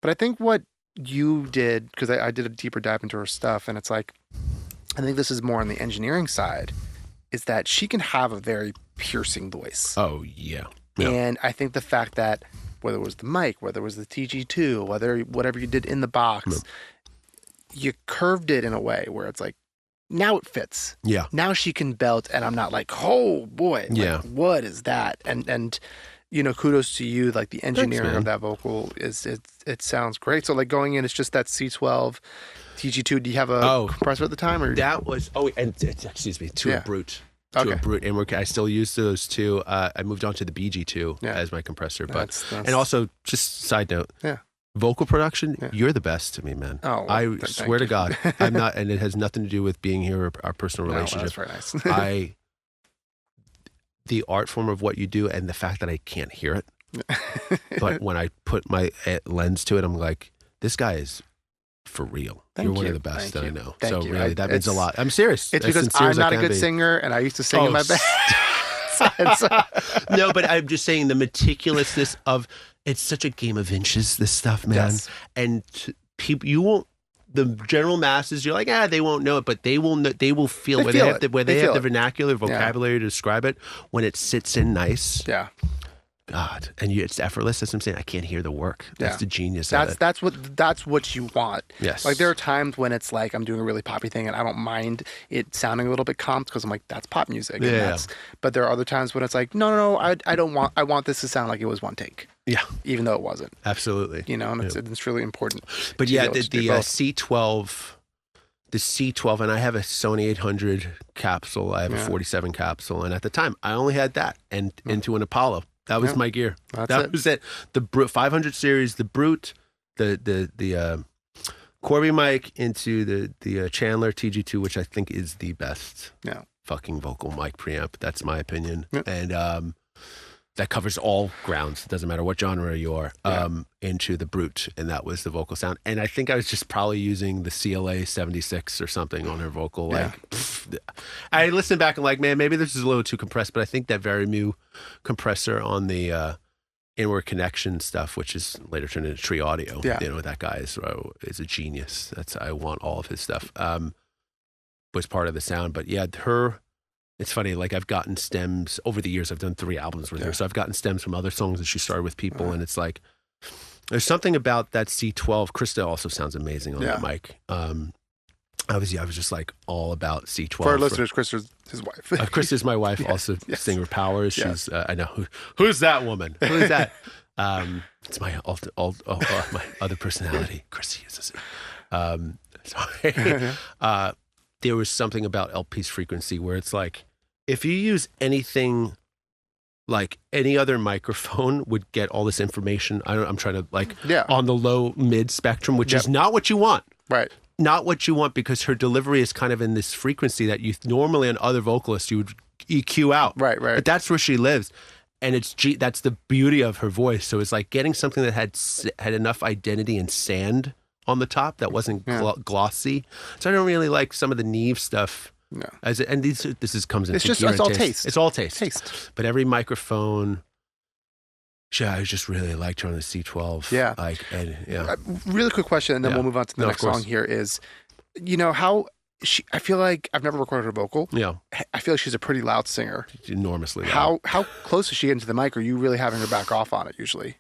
but I think what you did, because I did a deeper dive into her stuff, and it's like, I think this is more on the engineering side, is that she can have a very piercing voice. Oh, yeah. And I think the fact that whether it was the mic, whether it was the TG2, whatever you did in the box, you curved it in a way where it's like, now it fits. Yeah. Now she can belt, and I'm not like, oh boy, yeah. What is that? And kudos to you. Like the engineering of that vocal it sounds great. So like going in, it's just that C12, TG2. Do you have a compressor at the time, or that was excuse me, to a brute. To a brute, and I still use those two. I moved on to the BG2 as my compressor, but and also just side note, vocal production, you're the best to me, man. Oh, well, I swear to God, I'm not, and it has nothing to do with being here or our personal relationship. Well, that's very nice. The art form of what you do, and the fact that I can't hear it, but when I put my lens to it, I'm like, this guy is for real. You're one of the best that I know. So really, that means a lot. I'm serious. It's because I'm not a good singer, and I used to sing in my band. No, but I'm just saying the meticulousness of it's such a game of inches. This stuff, man, and people, you won't. The general masses, you're like, they won't know it, but they will. They will feel where they have the vernacular vocabulary to describe it when it sits in nice. Yeah. God, and it's effortless. That's what I'm saying. I can't hear the work. That's the genius of it. That's what you want. Yes. Like there are times when it's like I'm doing a really poppy thing and I don't mind it sounding a little bit comped because I'm like, that's pop music. Yeah. But there are other times when it's like, no, I don't want. I want this to sound like it was one take. Yeah. Even though it wasn't. Absolutely. And it's really important. But the C12. The C12, and I have a Sony 800 capsule. I have a 47 capsule, and at the time, I only had that and into an Apollo. That was my gear. That was it. The Brute 500 series, the Brute, the Corby mic into the Chandler TG2, which I think is the best fucking vocal mic preamp. That's my opinion. Yeah. And that covers all grounds. It doesn't matter what genre you are. Into the Brute, and that was the vocal sound. And I think I was just probably using the CLA 76 or something on her vocal. Like, I listened back and like, man, maybe this is a little too compressed. But I think that very new compressor on the inward connection stuff, which is later turned into Tree Audio. That guy is a genius. I want all of his stuff. Was part of the sound, but her. It's funny, like I've gotten stems over the years. I've done 3 albums with her, so I've gotten stems from other songs that she started with people, and it's like there's something about that C12. Krista also sounds amazing on that mic. Obviously, I was just like all about C12. For our listeners, Krista's his wife. Krista's my wife, also singer Powers. She's I know who's that woman. Who is that? It's my my other personality. Krista uses it. Sorry. There was something about LP's frequency where it's like, if you use anything like any other microphone would get all this information. I'm trying to on the low mid spectrum, which is not what you want. Right. Not what you want, because her delivery is kind of in this frequency that you normally on other vocalists you would EQ out. Right. But that's where she lives. And that's the beauty of her voice. So it's like getting something that had enough identity and sand on the top that wasn't glossy. So I don't really like some of the Neve stuff. No. Comes into it's all taste. It's all taste. But every microphone, I just really liked her on the C12. Yeah. Really quick question, and then we'll move on to the next song here is, how I feel like I've never recorded her vocal. Yeah. I feel like she's a pretty loud singer. Enormously loud. How close is she getting to the mic? Or are you really having her back off on it usually?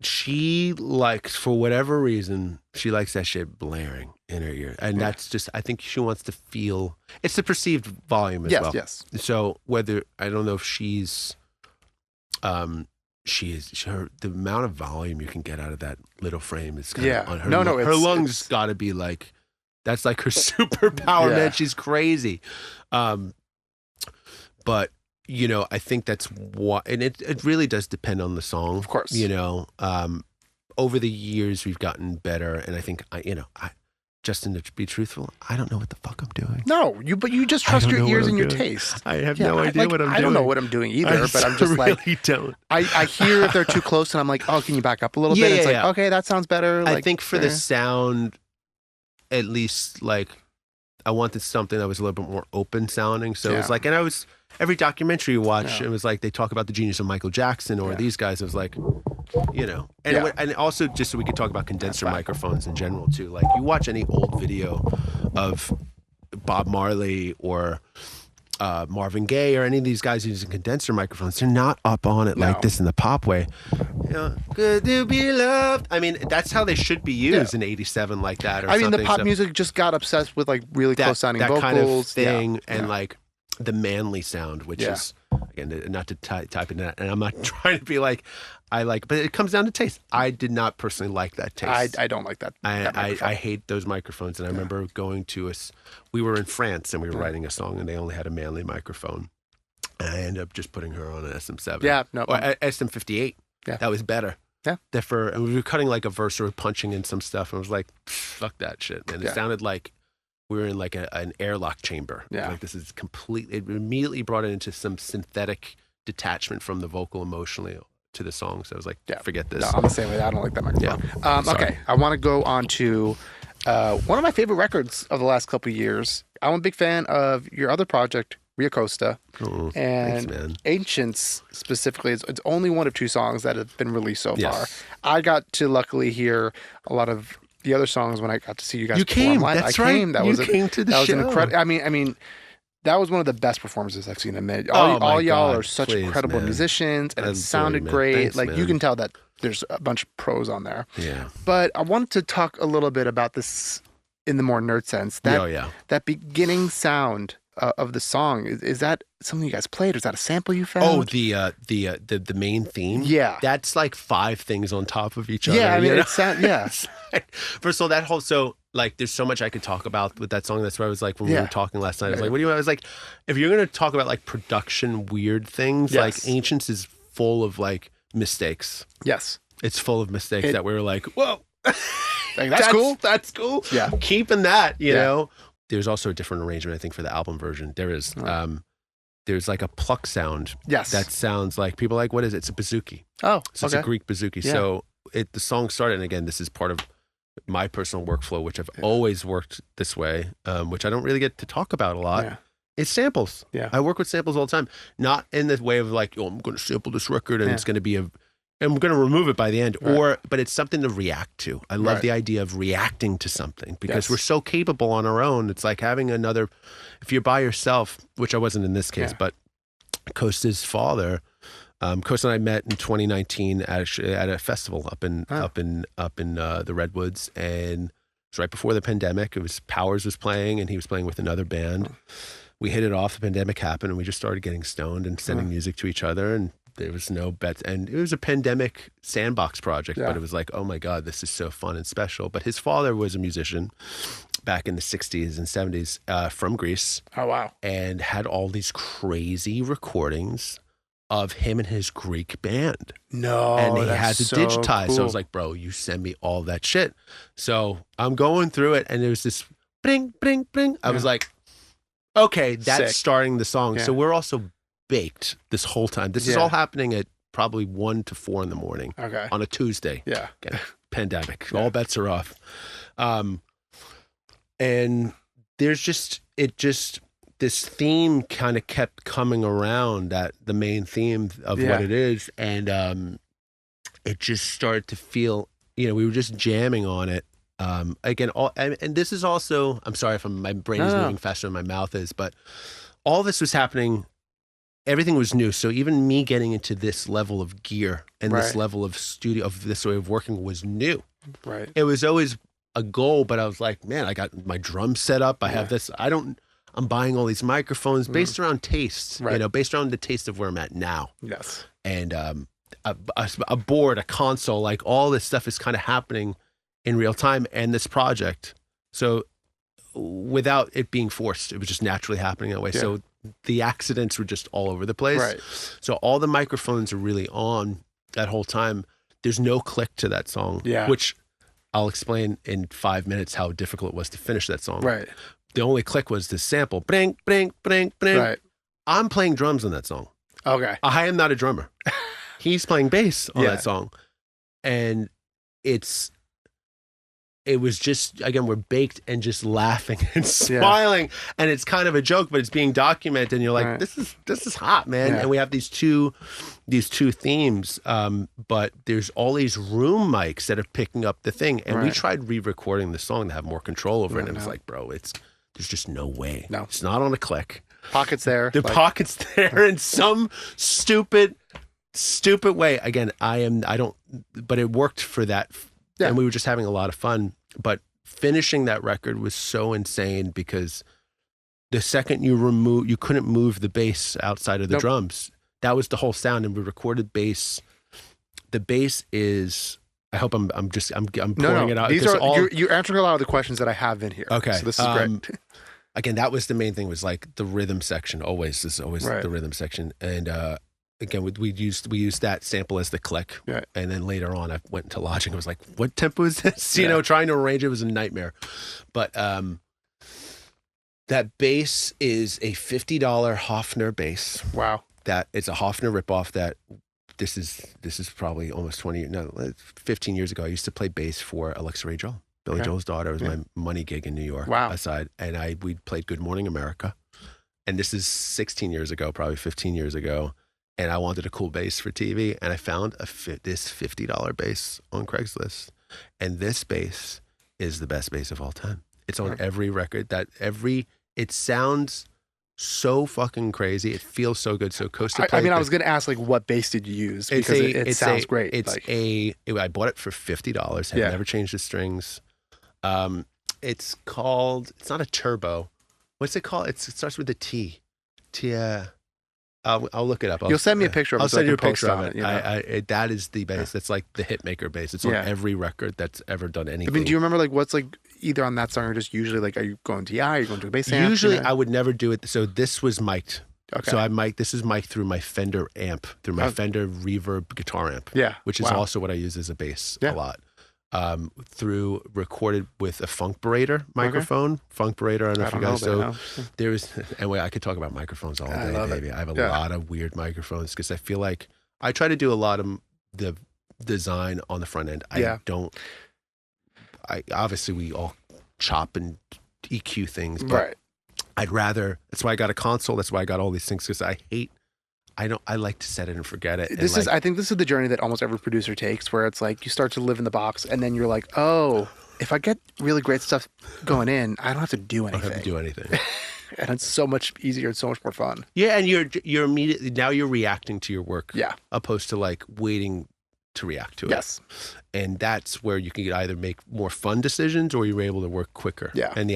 She likes, for whatever reason, she likes that shit blaring in her ear. And that's just, I think she wants to feel, it's the perceived volume as well. Yes. So I don't know if she's, the amount of volume you can get out of that little frame is kind of on her. Her lungs got to be like, that's like her superpower, man. She's crazy. But, I think that's what, and it really does depend on the song. Of course. Over the years we've gotten better, and I think Justin, to be truthful, I don't know what the fuck I'm doing. No, but you just trust your ears and your taste. I have no idea what I'm doing. I don't know what I'm doing either, but I'm just really don't. I hear if they're too cles, and I'm like, oh, can you back up a little bit? It's like, okay, that sounds better. I think for the sound, at least, like, I wanted something that was a little bit more open sounding. So it was like, and I was, every documentary you watch, it was like they talk about the genius of Michael Jackson or these guys. It was like, you know, and also just so we could talk about condenser microphones in general too. Like you watch any old video of Bob Marley or Marvin Gaye or any of these guys using condenser microphones, they're not up on it like this in the pop way. You know, good to be loved. I mean, that's how they should be used in '87, like that. Or I mean, something. the pop music just got obsessed with like really close sounding vocals, kind of thing, and like the manly sound, which is again not to type in that, and I'm not trying to be like but it comes down to taste. I did not personally like that taste. I don't like that. I hate those microphones, and I remember going to we were in France and we were writing a song, and they only had a manly microphone, and I ended up just putting her on an SM7. Yeah, no, or SM58. Yeah, that was better. Yeah, and we were cutting like a verse or punching in some stuff, and I was like, fuck that shit, man. It sounded like we were in like an airlock chamber. Yeah, like this is completely. It immediately brought it into some synthetic detachment from the vocal emotionally to the song. So I was like, forget this. No, I'm the same way. I don't like that microphone. Okay, I want to go on to one of my favorite records of the last couple of years. I'm a big fan of your other project, Rio Kosta, and thanks, Ancients specifically. It's only one of 2 songs that have been released so far. I got to luckily hear a lot of the other songs when I got to see you guys perform live. That's right. You came to the show. Was incredible. I mean, that was one of the best performances I've seen in a minute. All y'all are such incredible musicians, and it sounded great. Thanks, like you can tell that there's a bunch of pros on there. Yeah. But I wanted to talk a little bit about this in the more nerd sense. That beginning sound of the song, is that something you guys played, or is that a sample you found? Oh, the main theme. Yeah, that's like 5 things on top of each other. Yeah, I mean, it sounds First of all, that whole there's so much I could talk about with that song. That's why I was like, when we were talking last night, I was like, what do you? I was like, if you're gonna talk about like production weird things, like Ancients is full of like mistakes. Yes, it's full of mistakes that we were like, whoa, like, that's cool. That's cool. Yeah, keeping that, you know. There's also a different arrangement, I think, for the album version. There is. There's like a pluck sound. Yes. That sounds like, people are like, what is it? It's a bouzouki. Oh, so it's a Greek bouzouki. Yeah. So the song started, and again, this is part of my personal workflow, which I've always worked this way, which I don't really get to talk about a lot. Yeah. It's samples. Yeah. I work with samples all the time. Not in the way of like, I'm going to sample this record and it's going to be and we're going to remove it by the end, but it's something to react to. I love the idea of reacting to something because we're so capable on our own. It's like having if you're by yourself, which I wasn't in this case, but Kosta's father, Kosta and I met in 2019 at a festival up in the Redwoods, and it was right before the pandemic. It was Powers was playing, and he was playing with another band. We hit it off. The pandemic happened, and we just started getting stoned and sending music to each other, and there was no bets, and it was a pandemic sandbox project, but it was like, oh my God, this is so fun and special. But his father was a musician back in the 60s and 70s from Greece. Oh, wow. And had all these crazy recordings of him and his Greek band. No, and he had to digitize. Cool. So I was like, bro, you send me all that shit. So I'm going through it, and there was this bring, bring, bring. I was like, okay, that's starting the song. Yeah. So we're also baked this whole time. This is all happening at probably 1 to 4 in the morning on a Tuesday. Yeah. Again, pandemic. All bets are off. And there's this theme kind of kept coming around, that the main theme of what it is. And it just started to feel, we were just jamming on it. Again, and this is also, I'm sorry if my brain is moving faster than my mouth is, but all this was happening. Everything was new. So even me getting into this level of gear and this level of studio, of this way of working, was new. Right. It was always a goal, but I was like, man, I got my drum set up. I have this. I'm buying all these microphones based around tastes, based around the taste of where I'm at now. Yes. And a board, a console, like all this stuff is kind of happening in real time. And this project, so without it being forced, it was just naturally happening that way. Yeah. So the accidents were just all over the place. Right. So all the microphones are really on that whole time. There's no click to that song, which I'll explain in 5 minutes how difficult it was to finish that song. Right. The only click was the sample. Bring, bring, bring, bring. Right. I'm playing drums on that song. Okay. I am not a drummer. He's playing bass on that song. And it's it was just, again, we're baked and just laughing and smiling, and it's kind of a joke, but it's being documented, and you're like, this is hot, man. And we have these two themes, but there's all these room mics that are picking up the thing, and we tried re-recording the song to have more control over it, and it was like, bro, there's just no way. No, it's not on a click. Pocket's there. The pocket's there in some stupid way. Again, but it worked for that. And we were just having a lot of fun. But finishing that record was so insane because the second you couldn't move the bass outside of the drums. That was the whole sound. And we recorded bass. The bass is, I hope I'm pouring it out. These are, you're answering a lot of the questions that I have in here. Okay. So this is great. Again, that was the main thing, was like the rhythm section. This is always the rhythm section. And, again, we used that sample as the click, and then later on I went into Logic and was like, what tempo is this? You know, trying to arrange it was a nightmare. But that bass is a $50 Hofner bass. Wow. That it's a Hofner ripoff. That this is probably almost 15 years ago. I used to play bass for Alexa Ray Joel, Billy Joel's daughter. It was my money gig in New York. Wow. And we played Good Morning America, and this is 16 years ago, probably 15 years ago. And I wanted a cool bass for TV, and I found this $50 bass on Craigslist. And this bass is the best bass of all time. It's on every record. It sounds so fucking crazy. It feels so good. So Kosta played. I was going to ask, like, what bass did you use? Because it sounds great. I bought it for $50. Have never changed the strings. It's not a turbo. What's it called? It starts with a T. I'll look it up. You'll send me a picture of it. I'll send you a picture of it. You know? That is the bass. That's like the hitmaker bass. It's on every record that's ever done anything. I mean, do you remember like what's like either on that song or just usually like, are you going to are you going to a bass amp? Usually I would never do it. So this was mic'd. Okay. So this is mic'd through my Fender amp, through my Fender Reverb guitar amp. Yeah. Which is also what I use as a bass a lot. Recorded with a Funk Berator microphone. Funk Berator, I don't know if you guys know. There was, anyway, I could talk about microphones all day, baby. I have a lot of weird microphones because I feel like I try to do a lot of the design on the front end. Obviously we all chop and EQ things, but that's why I got a console. That's why I got all these things, because I like to set it and forget it. I think this is the journey that almost every producer takes, where it's like you start to live in the box and then you're like, oh, if I get really great stuff going in, I don't have to do anything. I don't have to do anything. And it's so much easier and so much more fun. Yeah, and you're immediately, now you're reacting to your work. Yeah. Opposed to like waiting to react to it. Yes. And that's where you can either make more fun decisions or you're able to work quicker. Yeah. And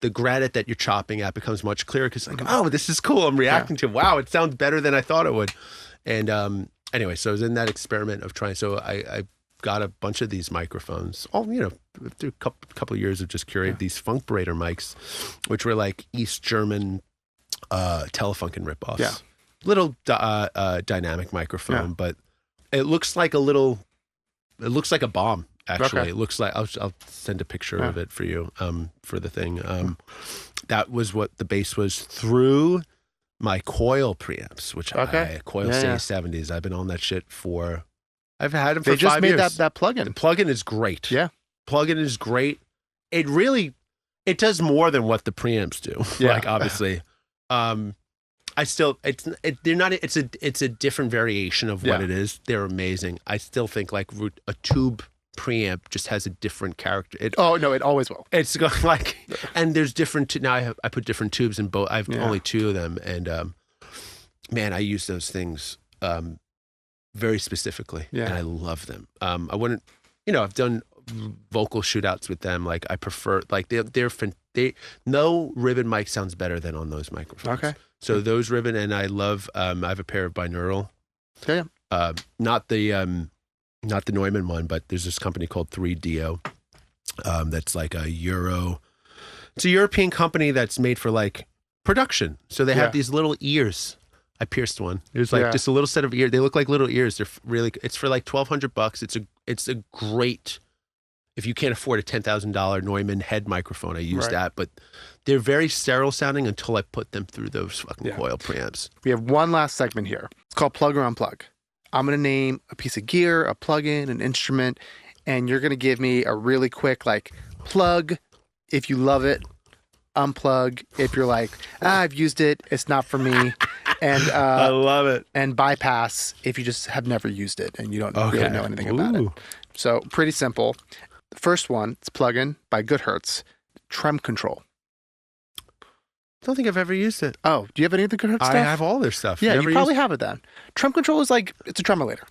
the granite that you're chopping at becomes much clearer because like, oh, this is cool. I'm reacting to, wow, it sounds better than I thought it would. And anyway, so I was in that experiment of trying. So I got a bunch of these microphones, through a couple of years of just curating these Funk Berator mics, which were like East German Telefunken ripoffs. Yeah. Little dynamic microphone, but it looks like a bomb. Actually, it looks like I'll send a picture of it for you for the thing. That was what the bass was through my Coil preamps, which Coil C70s. I've been on that shit for. I've had them for 5 years. They just made that plugin. The plugin is great. Yeah, plugin is great. It does more than what the preamps do. Yeah. Like obviously, it's a different variation of what it is. They're amazing. I still think like a tube preamp just has a different character. It always will. It's like, and there's different. Now I put different tubes in both. I've only 2 of them, and man, I use those things very specifically, and I love them. I wouldn't, I've done vocal shootouts with them. Like I prefer, like no ribbon mic sounds better than on those microphones. Okay, so those ribbon, and I love. I have a pair of binaural. Yeah. Not the Neumann one, but there's this company called 3DO that's like it's a European company that's made for like production. So they have these little ears. I pierced one. There's like just a little set of ears. They look like little ears. They're really, it's for like $1,200. It's a great, if you can't afford a $10,000 Neumann head microphone, I use that, but they're very sterile sounding until I put them through those fucking Coil preamps. We have one last segment here. It's called Plug or Unplug. I'm going to name a piece of gear, a plugin, an instrument, and you're going to give me a really quick like plug if you love it, unplug if you're like, I've used it, it's not for me, and I love it. and bypass if you just have never used it and you don't really know anything about it. So pretty simple. The first one, it's Plugin by Goodhertz, Trem Control. I don't think I've ever used it. Oh, do you have any of the Goodhertz stuff? I have all their stuff. Yeah, you probably have it then. Trem Control is like, it's a tremolator.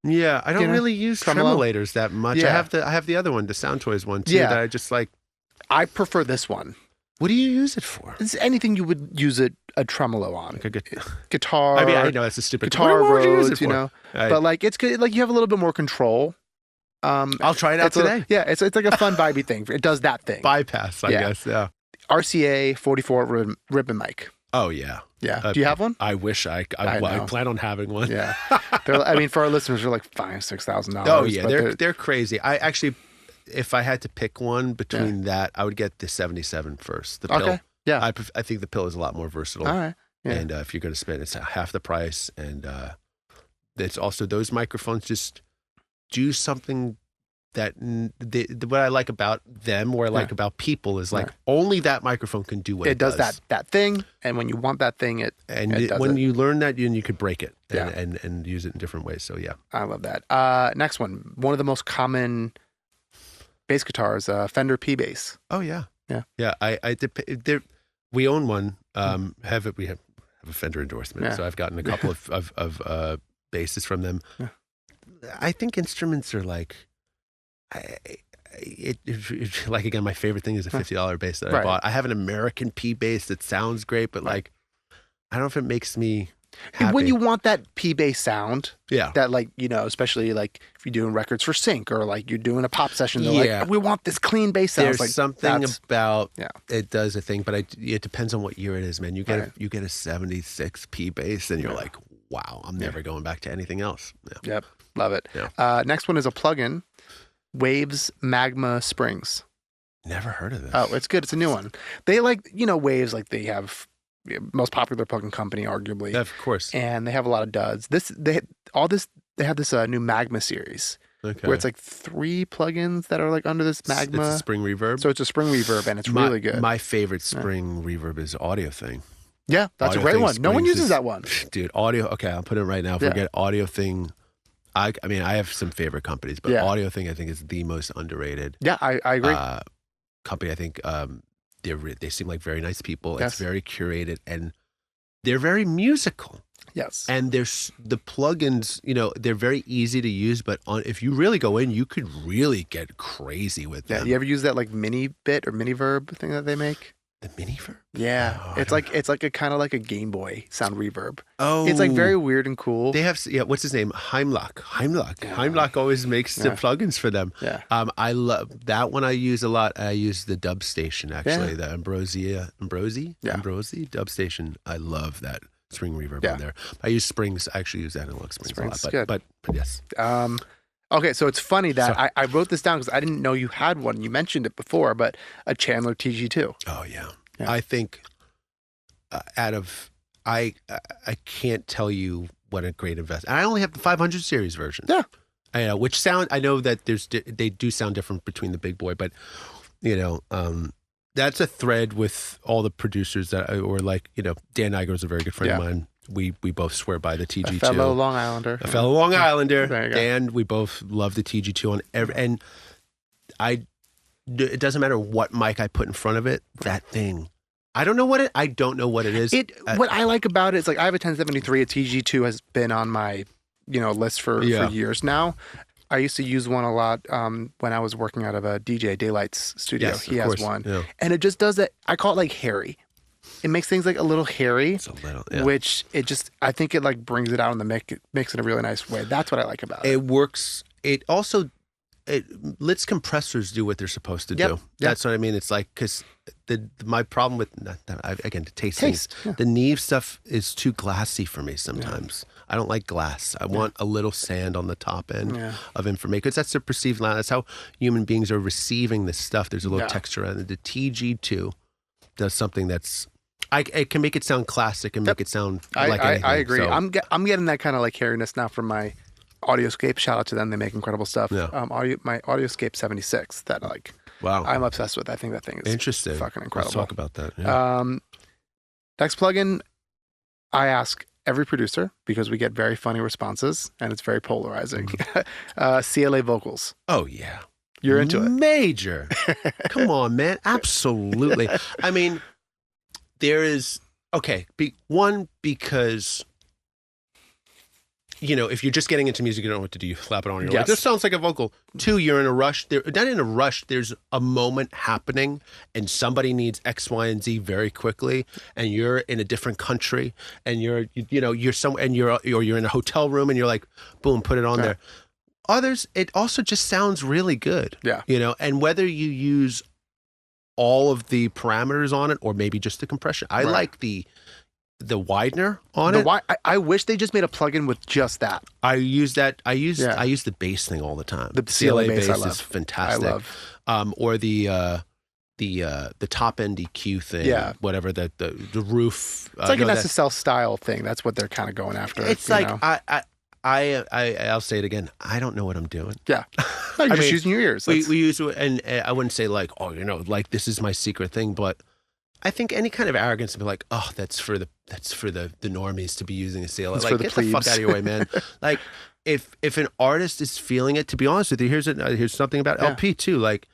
Yeah, I don't really use tremolators that much. Yeah. I have the other one, the Sound Toys one too, that I just like. I prefer this one. What do you use it for? It's anything you would use a tremolo on. Like a guitar. I mean, I know it's a stupid guitar roads, you know. But like it's good. Like you have a little bit more control. I'll try it out today. It's like a fun vibey thing. It does that thing. Bypass, I guess. Yeah. RCA 44 ribbon mic. Oh yeah. Yeah. Do you have one? I wish I plan on having one. Yeah. I mean, for our listeners, they're like $5,000-$6,000. Oh yeah, they're crazy. I actually, if I had to pick one between that, I would get the 77 first. The pill. Okay. Yeah. I think the pill is a lot more versatile. All right. Yeah. And if you're going to spend, it's half the price, and it's also those microphones just do something that what I like about them, or I like about people, is like only that microphone can do what it does. That thing, and when you want that thing, it does when it. you learn that, you could break it and use it in different ways. So yeah, I love that. Next one of the most common bass guitars, Fender P bass. Oh yeah, yeah. We own one. We have a Fender endorsement, so I've gotten a couple of basses from them. Yeah. I think instruments are like. Like again, my favorite thing is a $50 bass that I bought. I have an American P bass that sounds great, but like, I don't know if it makes me happy. When you want that P bass sound, that like, especially like if you're doing records for sync or like you're doing a pop session, they're like, we want this clean bass sound. There's like, something about it does a thing, but it depends on what year it is, man. You get a 76 P bass, and you're like, wow, I'm never going back to anything else. Yeah. Yep, love it. Yeah. Next one is a plugin. Waves Magma Springs. Never heard of this. Oh, it's good. It's a new one. They like, Waves, like they have most popular plugin company, arguably. Yeah, of course. And they have a lot of duds. They have this new Magma series. Okay. Where it's like 3 plugins that are like under this Magma. It's a spring reverb. So it's a spring reverb, and it's really good. My favorite spring reverb is Audio Thing. Yeah, that's a great one. No one uses that one. Dude, Audio. Okay, I'll put it right now. Forget Audio Thing. I mean, I have some favorite companies, but Audio Thing, I think, is the most underrated. Yeah, I agree. Company, I think they seem like very nice people. Yes. It's very curated, and they're very musical. Yes. And there's the plugins, they're very easy to use, but if you really go in, you could really get crazy with them. Yeah, you ever use that like mini bit or mini verb thing that they make? The mini verb? Yeah, it's like a kind of like a Game Boy sound reverb. Oh, it's like very weird and cool. They have what's his name? Heimlock. Heimlock always makes the plugins for them. Yeah. I love that one. I use a lot. I use the Dub Station actually. The Ambrosi Dub Station. I love that spring reverb on there. I use Springs. I actually use Analog Springs a lot. But yes. Okay, so it's funny that I wrote this down because I didn't know you had one. You mentioned it before, but a Chandler TG2. Oh yeah. I think I can't tell you what a great investment. I only have the 500 series version. Yeah. I know that they do sound different between the big boy, but that's a thread with all the producers Dan Iger is a very good friend of mine. We both swear by the TG2. A fellow Long Islander. Dan, we both love the TG2 it doesn't matter what mic I put in front of it, that thing. I don't know what it is. What I like about it is like I have a 1073, a TG2 has been on my, list for years now. I used to use one a lot when I was working out of a DJ Daylight's studio. Yes, he has course. one. Yeah. And it just does it. I call it like hairy. It makes things like a little hairy, which I think it like brings it out in the mix. It makes it a really nice way. That's what I like about it. It works. It also, lets compressors do what they're supposed to do. That's what I mean. It's like, because my problem with, the taste. Yeah. The Neve stuff is too glassy for me sometimes. I don't like glass. I want a little sand on the top end of information, because that's their perceived line. That's how human beings are receiving this stuff. There's a little texture on it. The TG2 does something that's, it can make it sound classic and make it sound like anything. I agree. So, I'm getting that kind of like hairiness now from my Audioscape, shout out to them. They make incredible stuff. Yeah. My Audioscape 76 that Wow. I'm obsessed with. I think that thing is Interesting. fucking incredible. Let's talk about that. Yeah. Next plugin, I ask every producer because we get very funny responses and it's very polarizing. CLA vocals. Oh, yeah. You're into it. Major. Come on, man. Absolutely. I mean, there is, okay, because, you know, if you're just getting into music, you don't know what to do. You slap it on. You're like, this sounds like a vocal. 2, you're in a rush. Not in a rush. There's a moment happening and somebody needs X, Y, and Z very quickly. And you're in a different country and you're somewhere and you're in a hotel room and you're like, boom, put it on there. Others, it also just sounds really good. Yeah. You know, and whether you use all of the parameters on it or maybe just the compression. I like the widener on it. I wish they just made a plugin with just that. I use that. I use the bass thing all the time. The CLA bass is fantastic. I love. Or the top end EQ thing. Yeah. Whatever the roof. It's like an SSL style thing. That's what they're kind of going after. It's like I'll say it again. I don't know what I'm doing. Yeah. No, you're just using your ears. We use, and I wouldn't say like, oh, you know, like this is my secret thing, but I think any kind of arrogance to be like, oh, that's for the normies to be using a CLA. Like, get the fuck out of your way, man. Like, if an artist is feeling it, to be honest with you, here's something about LP too. Like,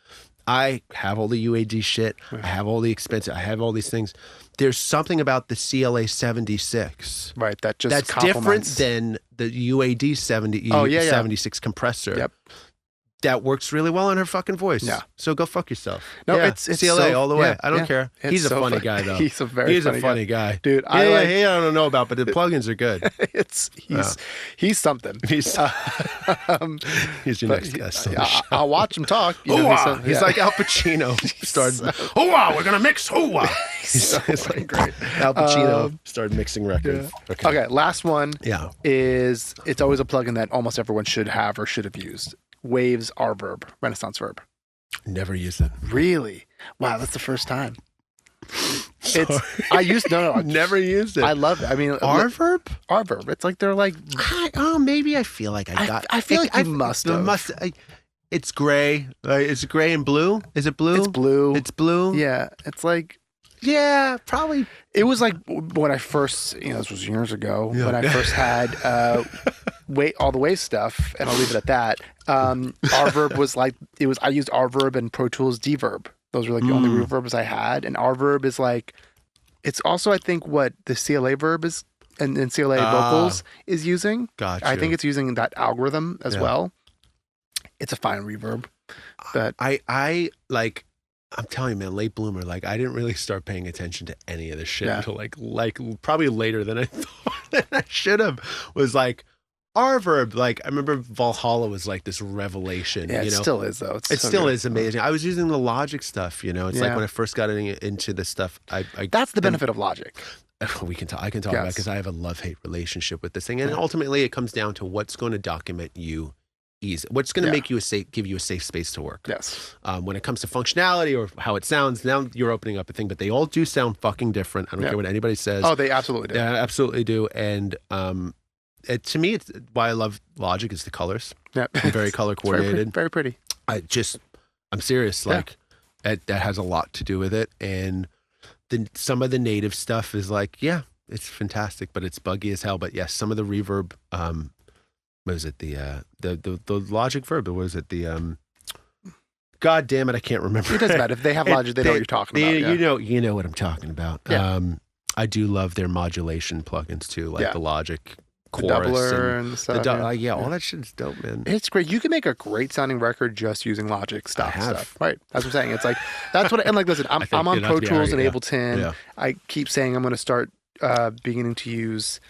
I have all the UAD shit. I have all the expensive. I have all these things. There's something about the CLA 76, right? That's different than the UAD 76 compressor. Yep. That works really well on her fucking voice. Yeah. So go fuck yourself. No, it's CLA all the way. I don't care. He's a funny guy though. He's a funny guy. Dude, I don't know about, but the plugins are good. He's something. He's your next guest. I'll watch him talk. He's like Al Pacino. Started. We're gonna mix. It's like great. Al Pacino started mixing records. Yeah. Okay, last one. Yeah. Is it's always a plugin that almost everyone should have or should have used. Waves Reverb, Renaissance Verb. Never used it. Really? Wow, that's the first time. I've never used it. I love it. I mean, Reverb. It's like they're like. Maybe I feel like I got. I feel like I must have. It's gray. It's gray and blue. Is it blue? It's blue. It's blue. Yeah. It's like. Yeah, probably. It was like when I first, this was years ago, when I first had all the wave stuff, and I'll leave it at that. Reverb was like, I used Reverb and Pro Tools Deverb. Those were like the only reverbs I had. And Reverb is like, it's also, I think, what the CLA verb is, and CLA vocals is using. Gotcha. I think it's using that algorithm as well. It's a fine reverb. But I like, I'm telling you, man, late bloomer. Like, I didn't really start paying attention to any of this shit until like probably later than I thought that I should have. Was like Reverb. Like, I remember Valhalla was like this revelation. Yeah, it still is though. It still is amazing. I was using the Logic stuff. It's like when I first got into this stuff. That's the benefit of Logic. I can talk about it because I have a love-hate relationship with this thing, and ultimately it comes down to what's going to document you. What's going to make you give you a safe space to work. Yes. When it comes to functionality or how it sounds, now you're opening up a thing, but they all do sound fucking different. I don't care what anybody says. Oh, they absolutely do. Yeah, absolutely do. And to me, it's why I love Logic is the colors. Yeah. Very color coordinated. Very pretty. I'm serious. Like that has a lot to do with it. And some of the native stuff is like, it's fantastic, but it's buggy as hell. But yes, some of the reverb, what was it? The Logic verb, or was it the God damn it, I can't remember. It doesn't matter. If they have Logic, they know what you're talking about. You know what I'm talking about. Yeah. I do love their modulation plugins too, like the Logic chorus, the doubler and stuff. All that shit is dope, man. It's great. You can make a great sounding record just using Logic stuff. Right. That's what I'm saying. It's like that's what. And like, listen, I'm on Pro Tools and Ableton. Yeah. I keep saying I'm going to start beginning to use.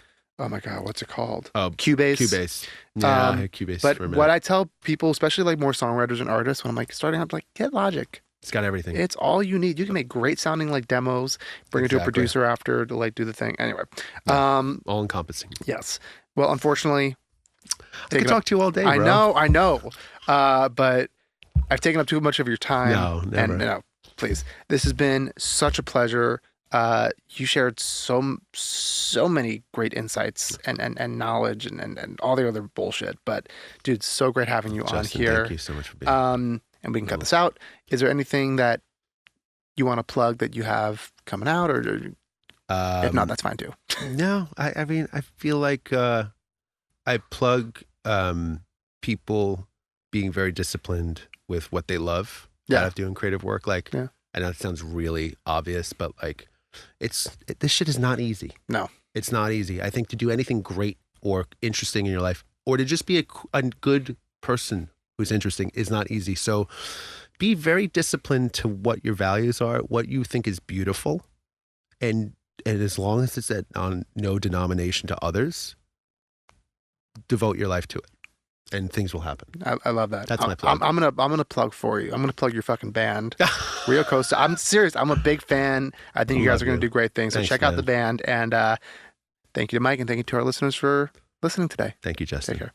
Oh my God, what's it called? Cubase. Cubase. Yeah, I had Cubase but for a minute. What I tell people, especially like more songwriters and artists, when I'm like starting up, like get Logic. It's got everything. It's all you need. You can make great sounding like demos, bring it to a producer after to like do the thing. Anyway. All encompassing. Yes. Well, unfortunately, I could talk to you all day, bro. I know. But I've taken up too much of your time. No, never. And no, please. This has been such a pleasure. You shared so many great insights and knowledge and all the other bullshit. But dude, so great having you on here. Thank you so much for being here. And we can cut this out. Is there anything that you want to plug that you have coming out, or if not, that's fine too. No, I mean, I feel like I plug people being very disciplined with what they love out of doing creative work. Like, I know it sounds really obvious, but like, this shit is not easy. No, it's not easy. I think to do anything great or interesting in your life, or to just be a good person who's interesting, is not easy. So be very disciplined to what your values are, what you think is beautiful, and as long as it's on no denomination to others, devote your life to it, and things will happen. I love that. That's my plug. I'm gonna plug for you. I'm gonna plug your fucking band, Rio Kosta. I'm serious. I'm a big fan. I think you guys are gonna do great things. So check out the band. And thank you to Mike, and thank you to our listeners for listening today. Thank you, Justin. Take care.